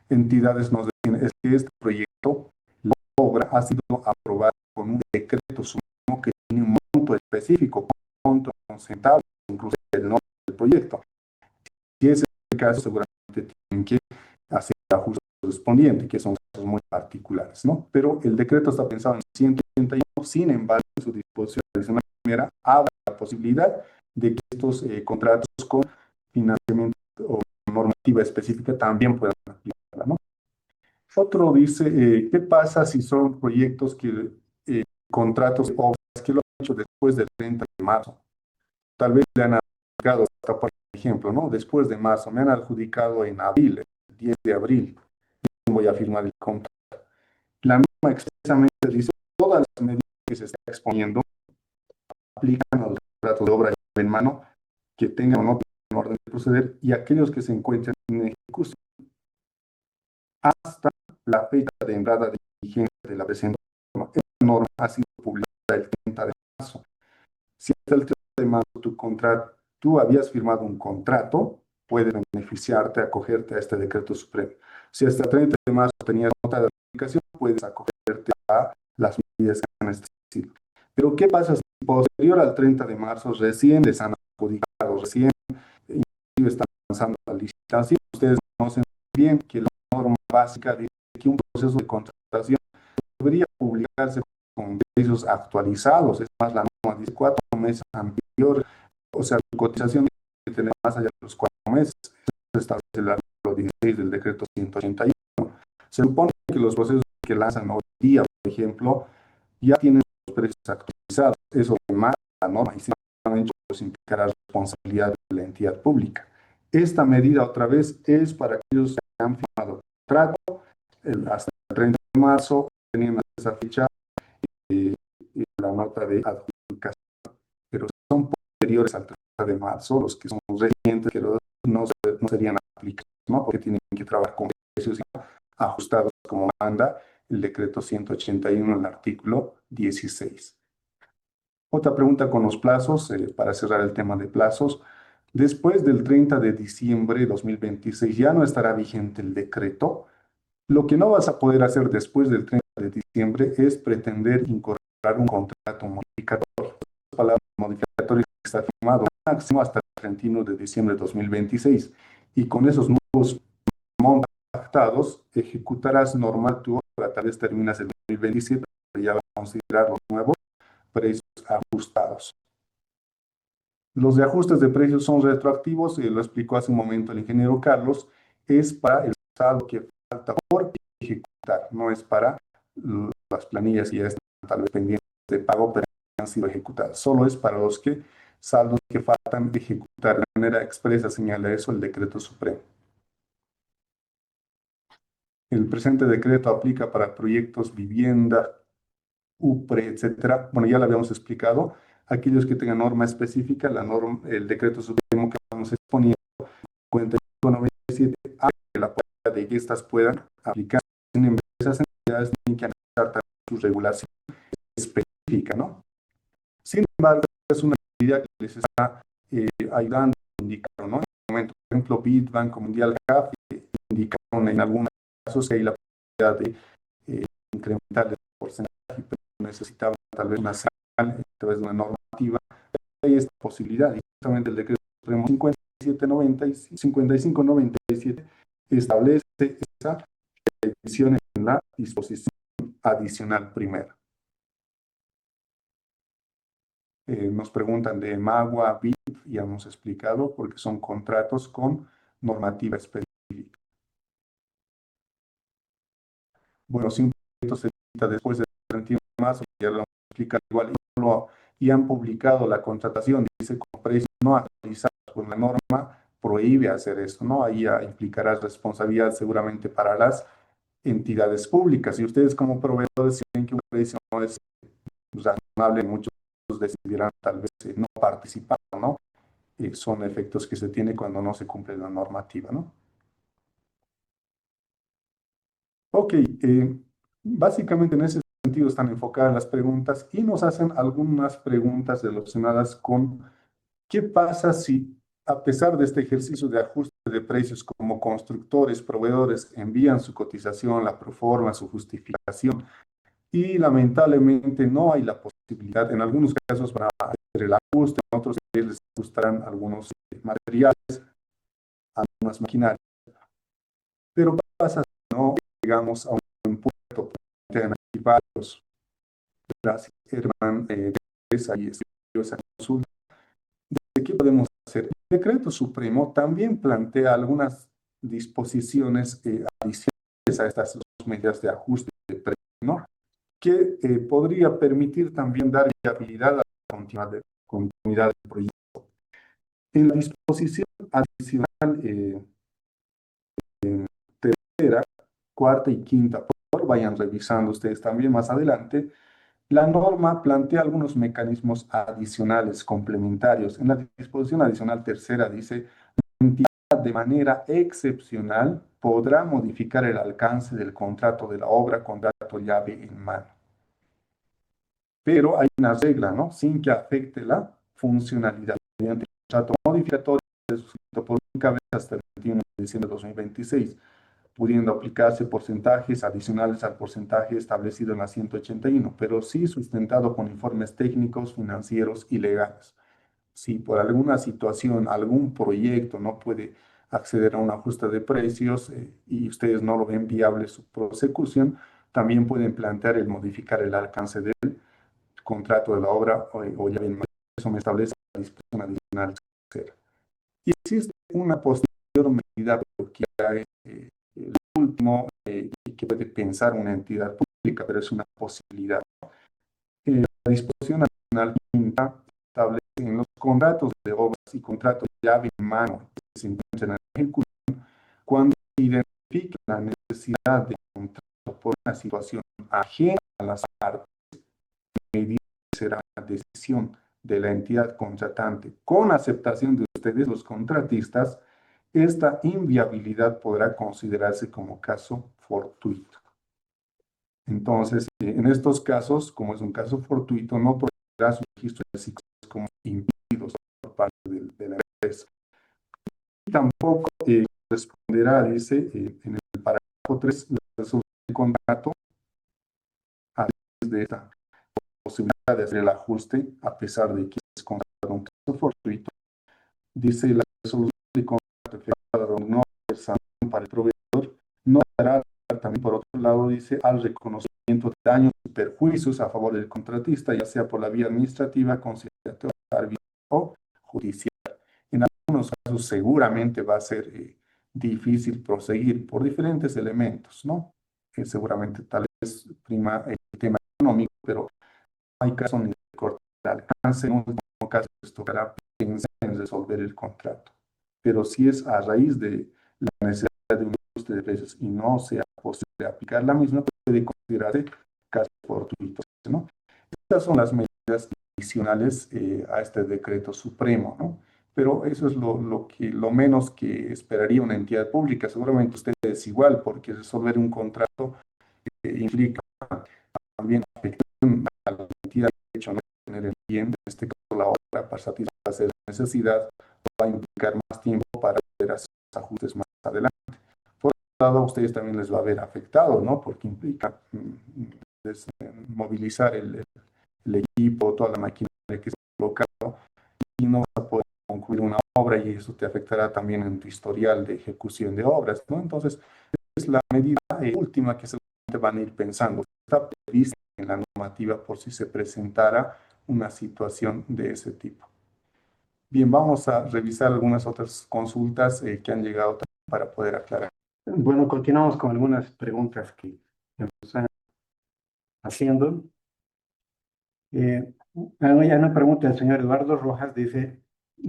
entidades nos decían es que este proyecto, la obra ha sido aprobada con un decreto supremo que tiene un monto específico, un monto con centavos, incluso el nombre del proyecto. Si ese es el caso, seguramente tienen que hacer el ajuste correspondiente, que son casos muy particulares, ¿no? Pero el decreto está pensado en 181, sin embargo, en su disposición adicional primera, abre la posibilidad de que estos contratos con financiamiento o normativa específica también puedan aplicarla, ¿no? Otro dice, ¿qué pasa si son proyectos que, contratos, obras que lo han hecho después del 30 de marzo? Tal vez le han adjudicado, hasta por ejemplo, ¿no? Después de marzo, me han adjudicado en abril, el 10 de abril, voy a firmar el contrato. La norma expresamente dice todas las medidas que se está exponiendo aplican al contrato de obra en mano que tengan o no tengan orden de proceder y aquellos que se encuentren en ejecución hasta la fecha de entrada de vigencia de la presente norma. Esta norma ha sido publicada el 30 de marzo. Si hasta el 30 de marzo tú habías firmado un contrato, puedes beneficiarte, acogerte a este decreto supremo. Si hasta el 30 de marzo tenías nota de aplicación, puedes acogerte a las medidas que han establecido. Pero ¿qué pasa si posterior al 30 de marzo recién les han adjudicado, recién inclusive están lanzando la licitación? Ustedes conocen bien que la norma básica dice que un proceso de contratación debería publicarse con precios actualizados. Es más, la norma dice 4 meses anterior, o sea, tu cotización tiene que tener más allá de los 4 meses. Eso establece el artículo 16 del decreto 181. Se supone que los procesos que lanzan hoy día, por ejemplo, ya tienen los precios actualizados. Eso más la norma y simplemente pues, implicará responsabilidad de la entidad pública. Esta medida, otra vez, es para aquellos que han firmado contrato hasta el 30 de marzo, teniendo esa fecha la nota de adjudicación, pero son posteriores al 30 de marzo, los que son recientes, que no, no serían aplicados, ¿no? Porque tienen que trabajar con precios ajustados como manda el decreto 181 en el artículo 16. Otra pregunta con los plazos, para cerrar el tema de plazos. Después del 30 de diciembre de 2026 ya no estará vigente el decreto. Lo que no vas a poder hacer después del 30 de diciembre es pretender incorporar un contrato modificatorio. Las palabras modificatorias que está firmado máximo hasta el 31 de diciembre de 2026. Y con esos nuevos montos pactados, ejecutarás normal tu obra, tal vez terminas el 2027, pero ya va a considerar los nuevos precios ajustados. Los de ajustes de precios son retroactivos, lo explicó hace un momento el ingeniero Carlos, es para el saldo que falta por ejecutar, no es para las planillas que ya están tal vez pendientes de pago, pero han sido ejecutadas. Solo es para los que saldos que faltan de ejecutar. De manera expresa señala eso el decreto supremo. El presente decreto aplica para proyectos vivienda, UPRE, etcétera. Bueno, ya lo habíamos explicado. Aquellos que tengan norma específica, la norma, el decreto supremo que vamos exponiendo, 4597, a la posibilidad de que estas puedan aplicar en esas entidades, tienen que analizar su regulación específica, ¿no? Sin embargo, es una actividad que les está ayudando a indicar, ¿no? En este momento, por ejemplo, Bitbank o Mundial CAF indicaron en algunos casos que hay la posibilidad de incrementar el porcentaje, pero necesitaban tal vez una señal a través de una normativa. Hay esta posibilidad y justamente el decreto supremo 5597 establece esa edición en la disposición adicional primera. Nos preguntan de Magua, BIF, ya hemos explicado, porque son contratos con normativa específica. Bueno, si un proyecto se edita después del 31 de marzo, ya lo hemos explicado igual, y han publicado la contratación, dice con precios no actualizados, pues la norma prohíbe hacer eso, ¿no? Ahí ya implicará responsabilidad seguramente para las entidades públicas. Y ustedes como proveedores, si ven que un precio no es razonable, muchos decidirán tal vez no participar, ¿no? Son efectos que se tienen cuando no se cumple la normativa, ¿no? Ok, básicamente en ese sentido están enfocadas las preguntas y nos hacen algunas preguntas relacionadas con qué pasa si, a pesar de este ejercicio de ajuste de precios, como constructores, proveedores envían su cotización, la proforma, su justificación, y lamentablemente no hay la posibilidad, en algunos casos para hacer el ajuste, en otros les ajustarán algunos materiales, algunas maquinarias. Pero ¿qué pasa si no llegamos a un puerto? Plantean aquí varios. Gracias, Herman, ahí estudió esa consulta. ¿De qué podemos hacer? El decreto supremo también plantea algunas disposiciones adicionales a estas dos medidas de ajuste de precio, ¿no? Que podría permitir también dar viabilidad a la continuidad del proyecto. En la disposición adicional tercera, cuarta y quinta, vayan revisando ustedes también más adelante, la norma plantea algunos mecanismos adicionales, complementarios. En la disposición adicional tercera dice, de manera excepcional podrá modificar el alcance del contrato de la obra, contrato llave en mano. Pero hay una regla, ¿no? Sin que afecte la funcionalidad. Mediante el contrato modificatorio suscrito por única vez hasta el 21 de diciembre de 2026, pudiendo aplicarse porcentajes adicionales al porcentaje establecido en la 181, pero sí sustentado con informes técnicos, financieros y legales. Si por alguna situación, algún proyecto no puede acceder a un ajuste de precios y ustedes no lo ven viable su prosecución, también pueden plantear el modificar el alcance del contrato de la obra o ya bien, eso me establece la disposición adicional tercera. Y existe una posterior medida que es el último y que puede pensar una entidad pública, pero es una posibilidad. La disposición adicional quinta establece en los contratos de obras y contratos llave en mano que se encuentran en ejecución, cuando se identifique la necesidad de contrato por una situación ajena a las partes, medida será la decisión de la entidad contratante con aceptación de ustedes, los contratistas. Esta inviabilidad podrá considerarse como caso fortuito. Entonces, en estos casos, como es un caso fortuito, no procederá su registro de ciclos como impedidos por parte de la empresa. Y tampoco responderá, dice, en el parágrafo 3, la resolución del contrato, a de esta posibilidad de hacer el ajuste, a pesar de que es considerado un caso fortuito. Dice la resolución de contrato efectuada donde no hay sanción para el proveedor, no dará también, por otro lado, dice, al reconocimiento de daños y perjuicios a favor del contratista, ya sea por la vía administrativa, conciliatoria, arbitral o judicial. En algunos casos seguramente va a ser difícil proseguir por diferentes elementos, ¿no? Seguramente tal vez prima el tema económico, pero hay casos ni de corte de alcance, en un caso esto tocará pensar en resolver el contrato. Pero si es a raíz de la necesidad de un ajuste de precios y no sea posible aplicar la misma, puede considerarse caso fortuito, ¿no? Estas son las medidas adicionales a este decreto supremo, ¿no? Pero eso es lo menos que esperaría una entidad pública. Seguramente ustedes igual, porque resolver un contrato implica también afectación a la entidad de hecho no tener el bien, en este caso la obra, para satisfacer la necesidad, va a implicar más tiempo para hacer ajustes más adelante. Por otro lado, a ustedes también les va a ver afectado, ¿no? Porque implica movilizar el equipo, toda la maquinaria que se ha colocado y no vas a poder concluir una obra y eso te afectará también en tu historial de ejecución de obras, ¿no? Entonces, es la medida última que seguramente van a ir pensando. Está prevista en la normativa por si se presentara una situación de ese tipo. Bien, vamos a revisar algunas otras consultas que han llegado para poder aclarar. Bueno, continuamos con algunas preguntas que nos están haciendo. Hay una pregunta del señor Eduardo Rojas, dice,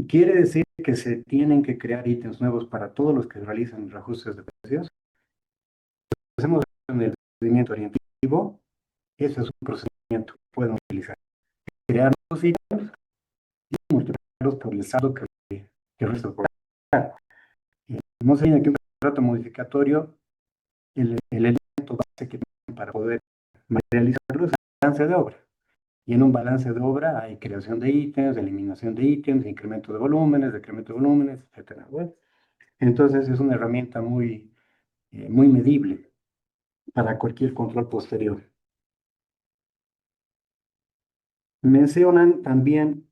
¿quiere decir que se tienen que crear ítems nuevos para todos los que realizan reajustes de precios? Hacemos en el procedimiento orientativo, ese es un procedimiento que pueden utilizar. Crear nuevos ítems y multiplicarlos por el saldo que resta por pagar. No se tiene que un contrato modificatorio, el elemento base que tienen para poder materializarlo es el balance de obra. Y en un balance de obra hay creación de ítems, eliminación de ítems, incremento de volúmenes, decremento de volúmenes, etc. Bueno, entonces es una herramienta muy medible para cualquier control posterior. Mencionan también,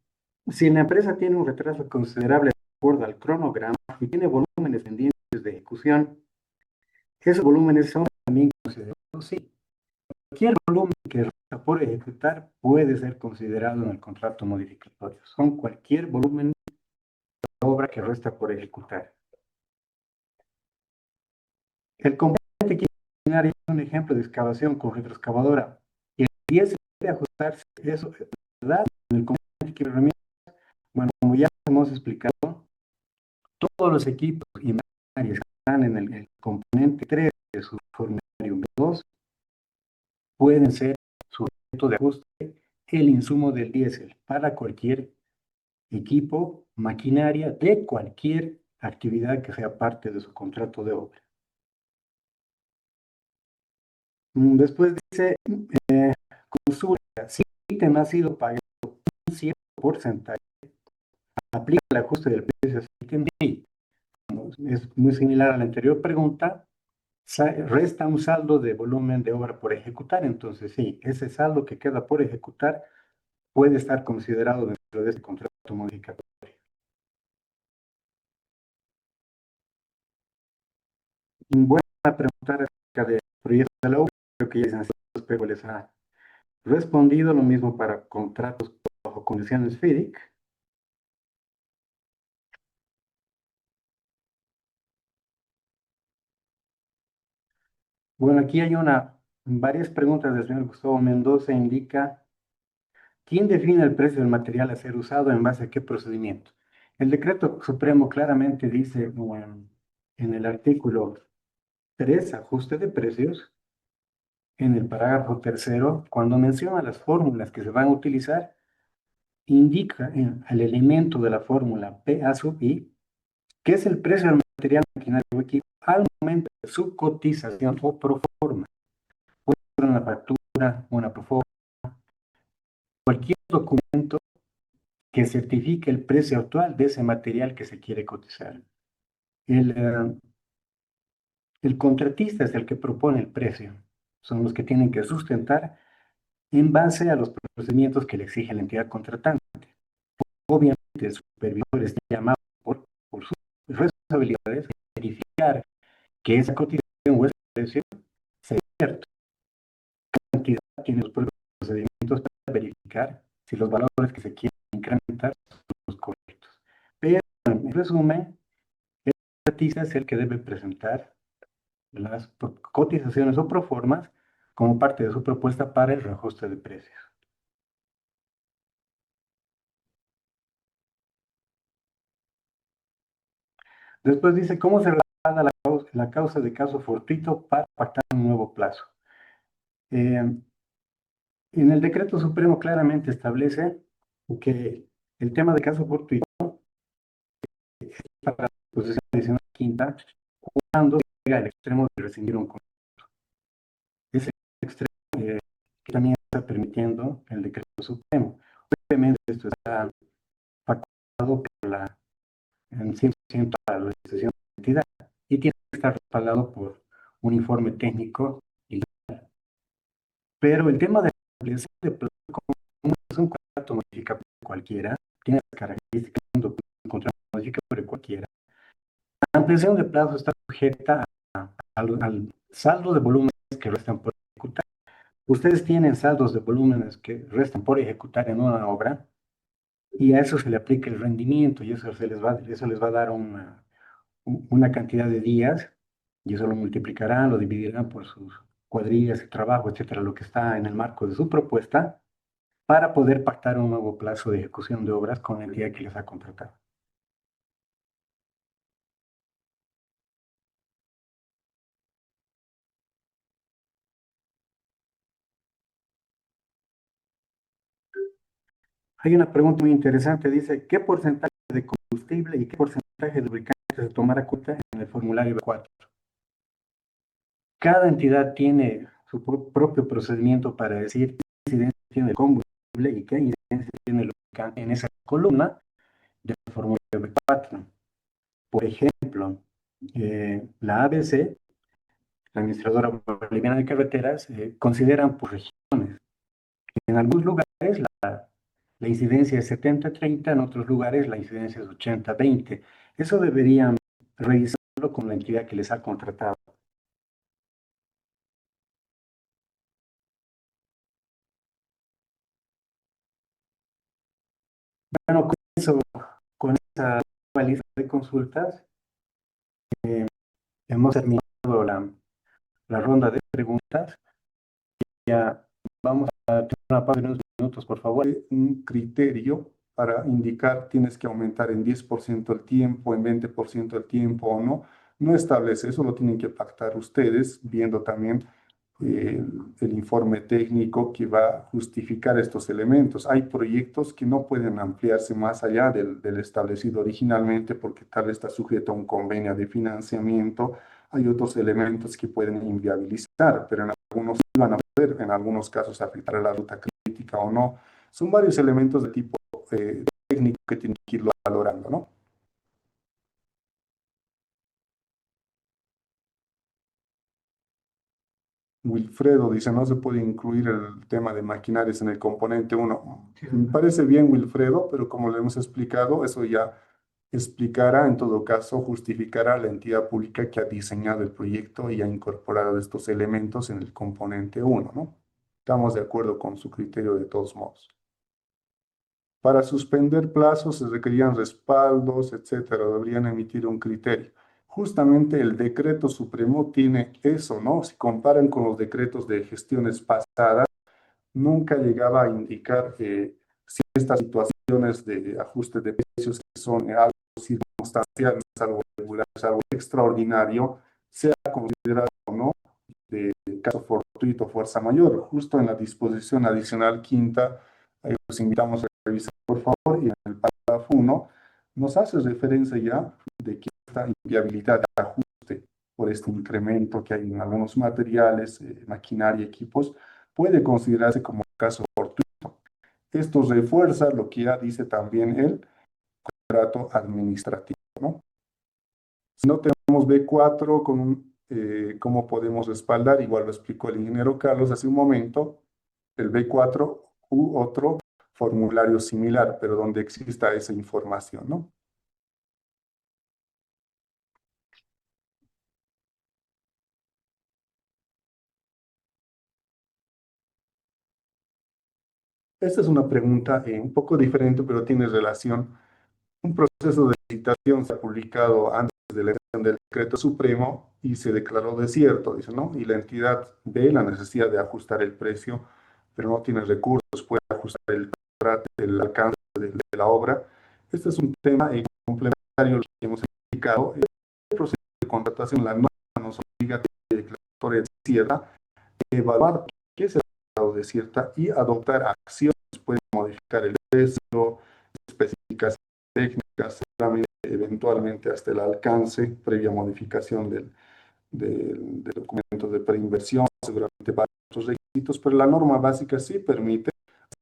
si la empresa tiene un retraso considerable de acuerdo al cronograma y tiene volúmenes pendientes de ejecución, esos volúmenes son también considerados, sí. Cualquier volumen que resta por ejecutar puede ser considerado en el contrato modificatorio. Son cualquier volumen de obra que resta por ejecutar. El componente que es un ejemplo de excavación con retroexcavadora. El 10 debe ajustarse eso, ¿verdad? En el componente que herramientas, bueno, como ya hemos explicado, todos los equipos y maquinarias que están en el componente 3 de su formulario 2 pueden ser sujeto de ajuste el insumo del diésel para cualquier equipo, maquinaria de cualquier actividad que sea parte de su contrato de obra. Después dice, consulta, si el ítem ha sido pagado un cierto porcentaje, aplica el ajuste del precio a ese ítem. Sí, es muy similar a la anterior pregunta. Resta un saldo de volumen de obra por ejecutar, entonces sí, ese saldo que queda por ejecutar puede estar considerado dentro de ese contrato modificatorio. Buena pregunta acerca del proyecto de la obra, creo que ya Francisco Espejo les ha respondido, lo mismo para contratos bajo condiciones FIDIC. Bueno, aquí hay varias preguntas del señor Gustavo Mendoza, indica, ¿quién define el precio del material a ser usado en base a qué procedimiento? El decreto supremo claramente dice, bueno, en el artículo 3, ajuste de precios, en el parágrafo tercero, cuando menciona las fórmulas que se van a utilizar, indica el elemento de la fórmula P A sub I, que es el precio del material maquinario o equipo al momento de su cotización o proforma. Puede ser una factura, una proforma, cualquier documento que certifique el precio actual de ese material que se quiere cotizar. El contratista es el que propone el precio. Son los que tienen que sustentar en base a los procedimientos que le exige la entidad contratante. Obviamente, el supervisor está llamado por sus responsabilidades a verificar que esa cotización o ese precio sea cierto. La entidad tiene los propios procedimientos para verificar si los valores que se quieren incrementar son los correctos. Pero, en resumen, el contratista es el que debe presentar las cotizaciones o proformas como parte de su propuesta para el reajuste de precios. Después dice, ¿cómo se respalda la causa de caso fortuito para pactar un nuevo plazo? En el decreto supremo claramente establece que el tema de caso fortuito es para la disposición adicional quinta cuando llega al extremo de rescindir un contrato. Ese extremo que también está permitiendo el decreto supremo. Obviamente esto está pactado por en 100% a la legislación de la entidad y tiene que estar respaldado por un informe técnico y legal. Pero el tema de la ampliación de plazo, como es un contrato modificable cualquiera, tiene las características de un contrato modificable cualquiera. La ampliación de plazo está sujeta al saldo de volúmenes que restan por ejecutar. Ustedes tienen saldos de volúmenes que restan por ejecutar en una obra y a eso se le aplica el rendimiento y eso les va a dar una cantidad de días y eso lo multiplicarán, lo dividirán por sus cuadrillas de trabajo, etcétera, lo que está en el marco de su propuesta para poder pactar un nuevo plazo de ejecución de obras con la entidad que les ha contratado. Hay una pregunta muy interesante, dice, ¿qué porcentaje de combustible y qué porcentaje de lubricante se tomará cuenta en el formulario B4? Cada entidad tiene su propio procedimiento para decir qué incidencia tiene el combustible y qué incidencia tiene el lubricante en esa columna del formulario B4. Por ejemplo, la ABC, la Administradora Boliviana de Carreteras, consideran por regiones. En algunos lugares la incidencia es 70-30, en otros lugares la incidencia es 80-20. Eso deberían revisarlo con la entidad que les ha contratado. Bueno, con esa lista de consultas, hemos terminado la ronda de preguntas. Ya vamos a tener una pausa de unos minutos, por favor. Un criterio para indicar tienes que aumentar en 10% el tiempo, en 20% el tiempo o no. No establece eso, lo tienen que pactar ustedes, viendo también el informe técnico que va a justificar estos elementos. Hay proyectos que no pueden ampliarse más allá del establecido originalmente porque tal vez está sujeto a un convenio de financiamiento. Hay otros elementos que pueden inviabilizar, pero en algunos sí van a poder, en algunos casos afectar a la ruta crítica o no. Son varios elementos de tipo técnico que tienen que irlo valorando, ¿no? Wilfredo dice, no se puede incluir el tema de maquinarias en el componente uno. Sí, Me parece bien, Wilfredo, pero como le hemos explicado, eso ya explicará, en todo caso, justificará la entidad pública que ha diseñado el proyecto y ha incorporado estos elementos en el componente uno, ¿no? Estamos de acuerdo con su criterio de todos modos. Para suspender plazos se requerían respaldos, etcétera, deberían emitir un criterio. Justamente el decreto supremo tiene eso, ¿no? Si comparan con los decretos de gestiones pasadas, nunca llegaba a indicar si estas situaciones de ajuste de precios que son algo circunstancial, no es algo regular, es algo extraordinario, sea considerado o no de caso fortuito, fuerza mayor. Justo en la disposición adicional quinta, los invitamos a revisar, por favor, y en el párrafo 1 nos hace referencia ya de que esta inviabilidad de ajuste por este incremento que hay en algunos materiales, maquinaria, equipos, puede considerarse como caso fortuito. Esto refuerza lo que ya dice también el contrato administrativo, ¿no? Si no tenemos B4 con cómo podemos respaldar, igual lo explicó el ingeniero Carlos hace un momento, el B4 u otro formulario similar, pero donde exista esa información, ¿no? Esta es una pregunta un poco diferente, pero tiene relación. Un proceso de licitación se ha publicado antes de la emisión del decreto supremo y se declaró desierto, dice, ¿no? Y la entidad ve la necesidad de ajustar el precio, pero no tiene recursos, puede ajustar el alcance de la obra. Este es un tema complementario al que hemos explicado. El proceso de contratación, la norma nos obliga a declaratoria de cierta, evaluar qué se ha declarado desierta y adoptar acciones, puede modificar el precio, especificaciones técnicas, eventualmente hasta el alcance, previa modificación del documento de preinversión, seguramente para otros requisitos, pero la norma básica sí permite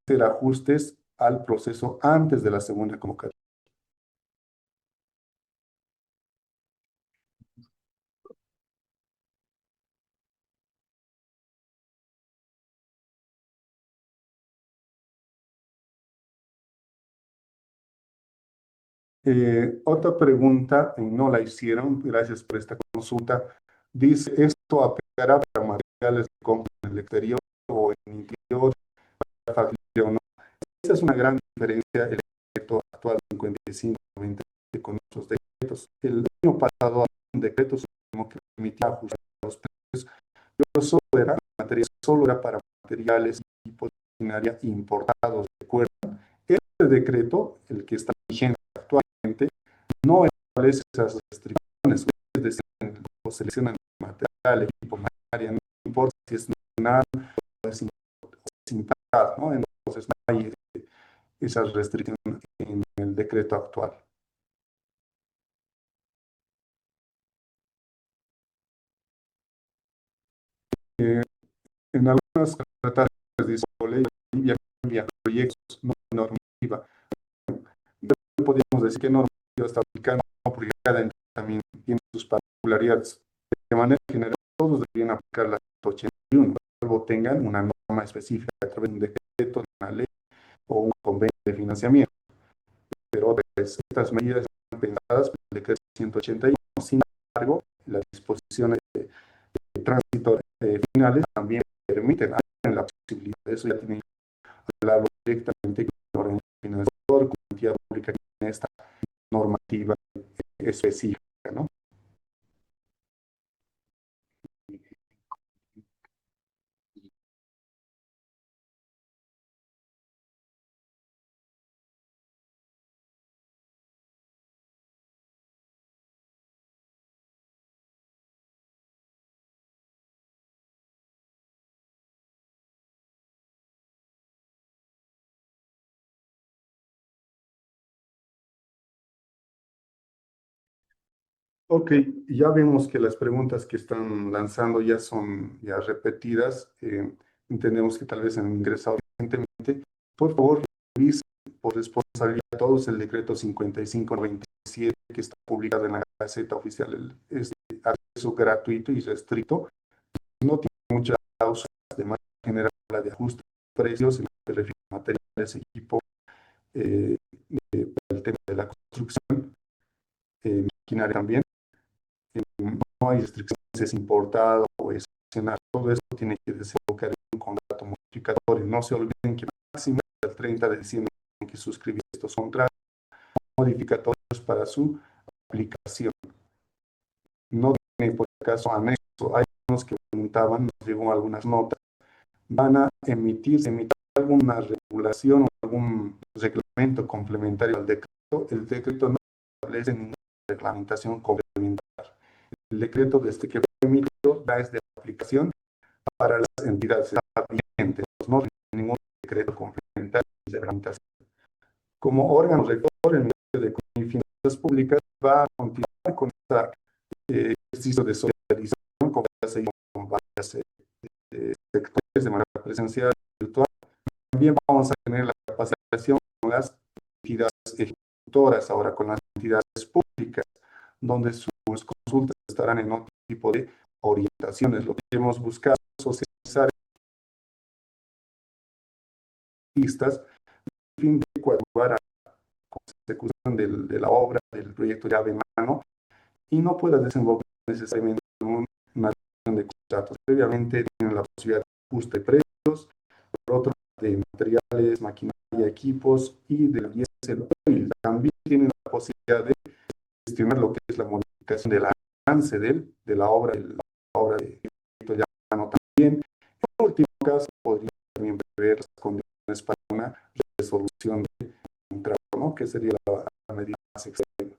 hacer ajustes al proceso antes de la segunda convocatoria. Otra pregunta, no la hicieron, gracias por esta consulta. Dice, ¿esto aplicará para materiales de compra en el exterior o en el interior, factible o no? Esa es una gran diferencia, el decreto actual 55-97 con otros decretos. El año pasado, un decreto supremo que permitía ajustar los precios, pero solo era para materiales y equipos de maquinaria importados. ¿De acuerdo? Este decreto, el que está vigente actualmente, no establece esas restricciones. Es decir, seleccionan material, equipo, maquinaria, no importa si es nacional o es importado, ¿no? Entonces no hay esas restricciones en el decreto actual. Eh, en algunas cartas de ley, Bolivia cambia proyectos, no normativa. Podríamos decir que normativa está aplicando, ¿no? Porque cada entidad también tiene sus particularidades. De manera general, todos deberían aplicar la 181, salvo tengan una norma específica a través de un decreto, de una ley o un convenio de financiamiento. Pero estas medidas están pensadas por el decreto 181. Sin embargo, las disposiciones de tránsito finales también permiten, abren la posibilidad de eso, ya tienen que hablarlo directamente con el financiador, con la entidad pública que tiene esta normativa específica, ¿no? Ok, ya vemos que las preguntas que están lanzando ya son ya repetidas. Entendemos que tal vez han ingresado recientemente. Por favor, revisen por responsabilidad de todos el decreto 5597 que está publicado en la Gaceta Oficial. Es de acceso gratuito y restricto. No tiene muchas cláusulas de manera general la de ajuste de precios en lo que refiere a materiales, equipo, eh, para el tema de la construcción, maquinaria también. No hay restricciones importado o excepcional. Todo esto tiene que desembocar en un contrato modificatorio. No se olviden que máximo el 30 de diciembre tienen que suscribir estos contratos modificatorios para su aplicación. No tiene por acaso anexo. Hay unos que preguntaban, nos llegó algunas notas, van a emitir alguna regulación o algún reglamento complementario al decreto. El decreto no establece ninguna reglamentación complementaria. El decreto desde que fue emitido ya es de aplicación para las entidades vigentes, no tiene ningún decreto complementario de reglamentación. Como órgano rector, el Ministerio de Economía y Finanzas Públicas va a continuar con este ejercicio de socialización, como ya se hizo con varias sectores de manera presencial y virtual. También vamos a tener la capacitación con las entidades ejecutoras, ahora con las entidades públicas, donde sus consultas estarán en otro tipo de orientaciones. Lo que hemos buscado es socializar pistas a fin de coadyuvar a la consecución de la obra, del proyecto llave en mano, y no pueda desembocar necesariamente en una acción de contratos. Previamente tienen la posibilidad de ajuste de precios, por otro de materiales, maquinaria, equipos y del diésel oil. También tienen la posibilidad de gestionar lo que es la modificación del avance de la obra, de proyecto ya no también. En último caso, podría también prever las condiciones para una resolución de contrato, ¿no? Que sería la medida más extrema.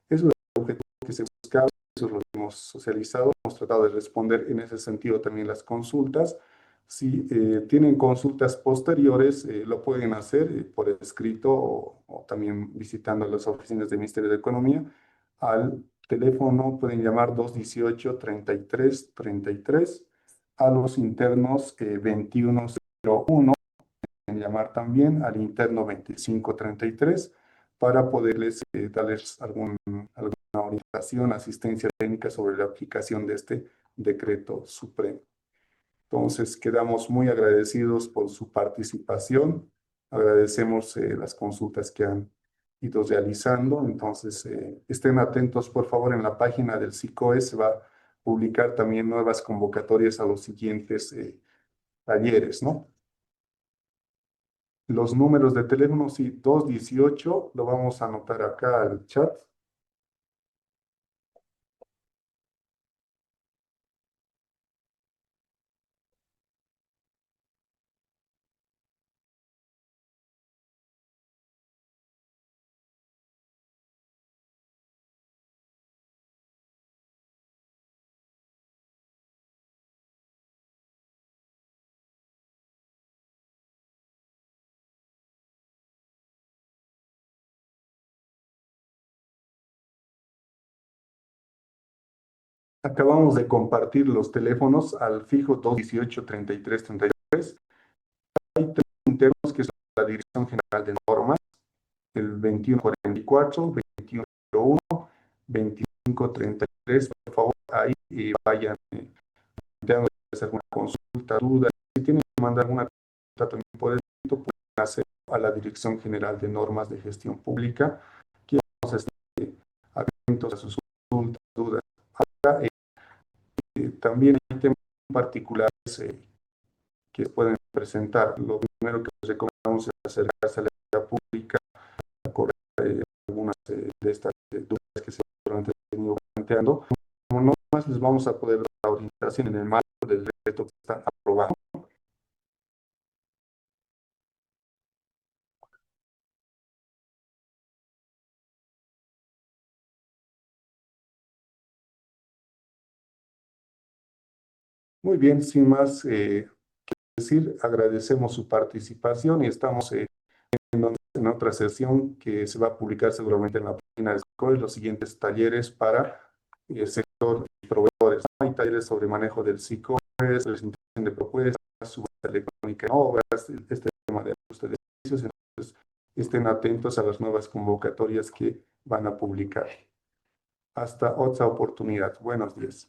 Eso es el objetivo que se buscaba, eso es lo que hemos socializado, hemos tratado de responder en ese sentido también las consultas. Si tienen consultas posteriores, lo pueden hacer por escrito o también visitando las oficinas del Ministerio de Economía. Al teléfono pueden llamar 218-3333, a los internos 2101, pueden llamar también al interno 2533 para poderles darles alguna orientación, asistencia técnica sobre la aplicación de este decreto supremo. Entonces, quedamos muy agradecidos por su participación. Agradecemos las consultas que han ido realizando. Entonces, estén atentos, por favor, en la página del SICOE se va a publicar también nuevas convocatorias a los siguientes talleres, ¿no? Los números de teléfono, sí, 218, lo vamos a anotar acá al chat. Acabamos de compartir los teléfonos al fijo 218-3333. Hay tres internos que son la Dirección General de Normas, el 2144, 2101, 2533. Por favor, ahí vayan planteando alguna consulta, duda. Si tienen que mandar alguna consulta también por escrito, pueden hacer a la Dirección General de Normas de Gestión Pública, que vamos a estar atentos a sus consultas, dudas. Acá, también hay temas particulares que pueden presentar. Lo primero que les recomendamos es acercarse a la vida pública, a correr algunas de estas dudas que se han venido planteando. Como no más les vamos a poder dar la orientación en el marco del decreto que está aprobado. Muy bien, sin más decir, agradecemos su participación y estamos en otra sesión que se va a publicar seguramente en la página de SCOE, los siguientes talleres para y el sector de proveedores. Hay talleres sobre manejo del SICOES, presentación de propuestas, subasta electrónica en obras, este tema de ajuste de precios. Entonces, estén atentos a las nuevas convocatorias que van a publicar. Hasta otra oportunidad. Buenos días.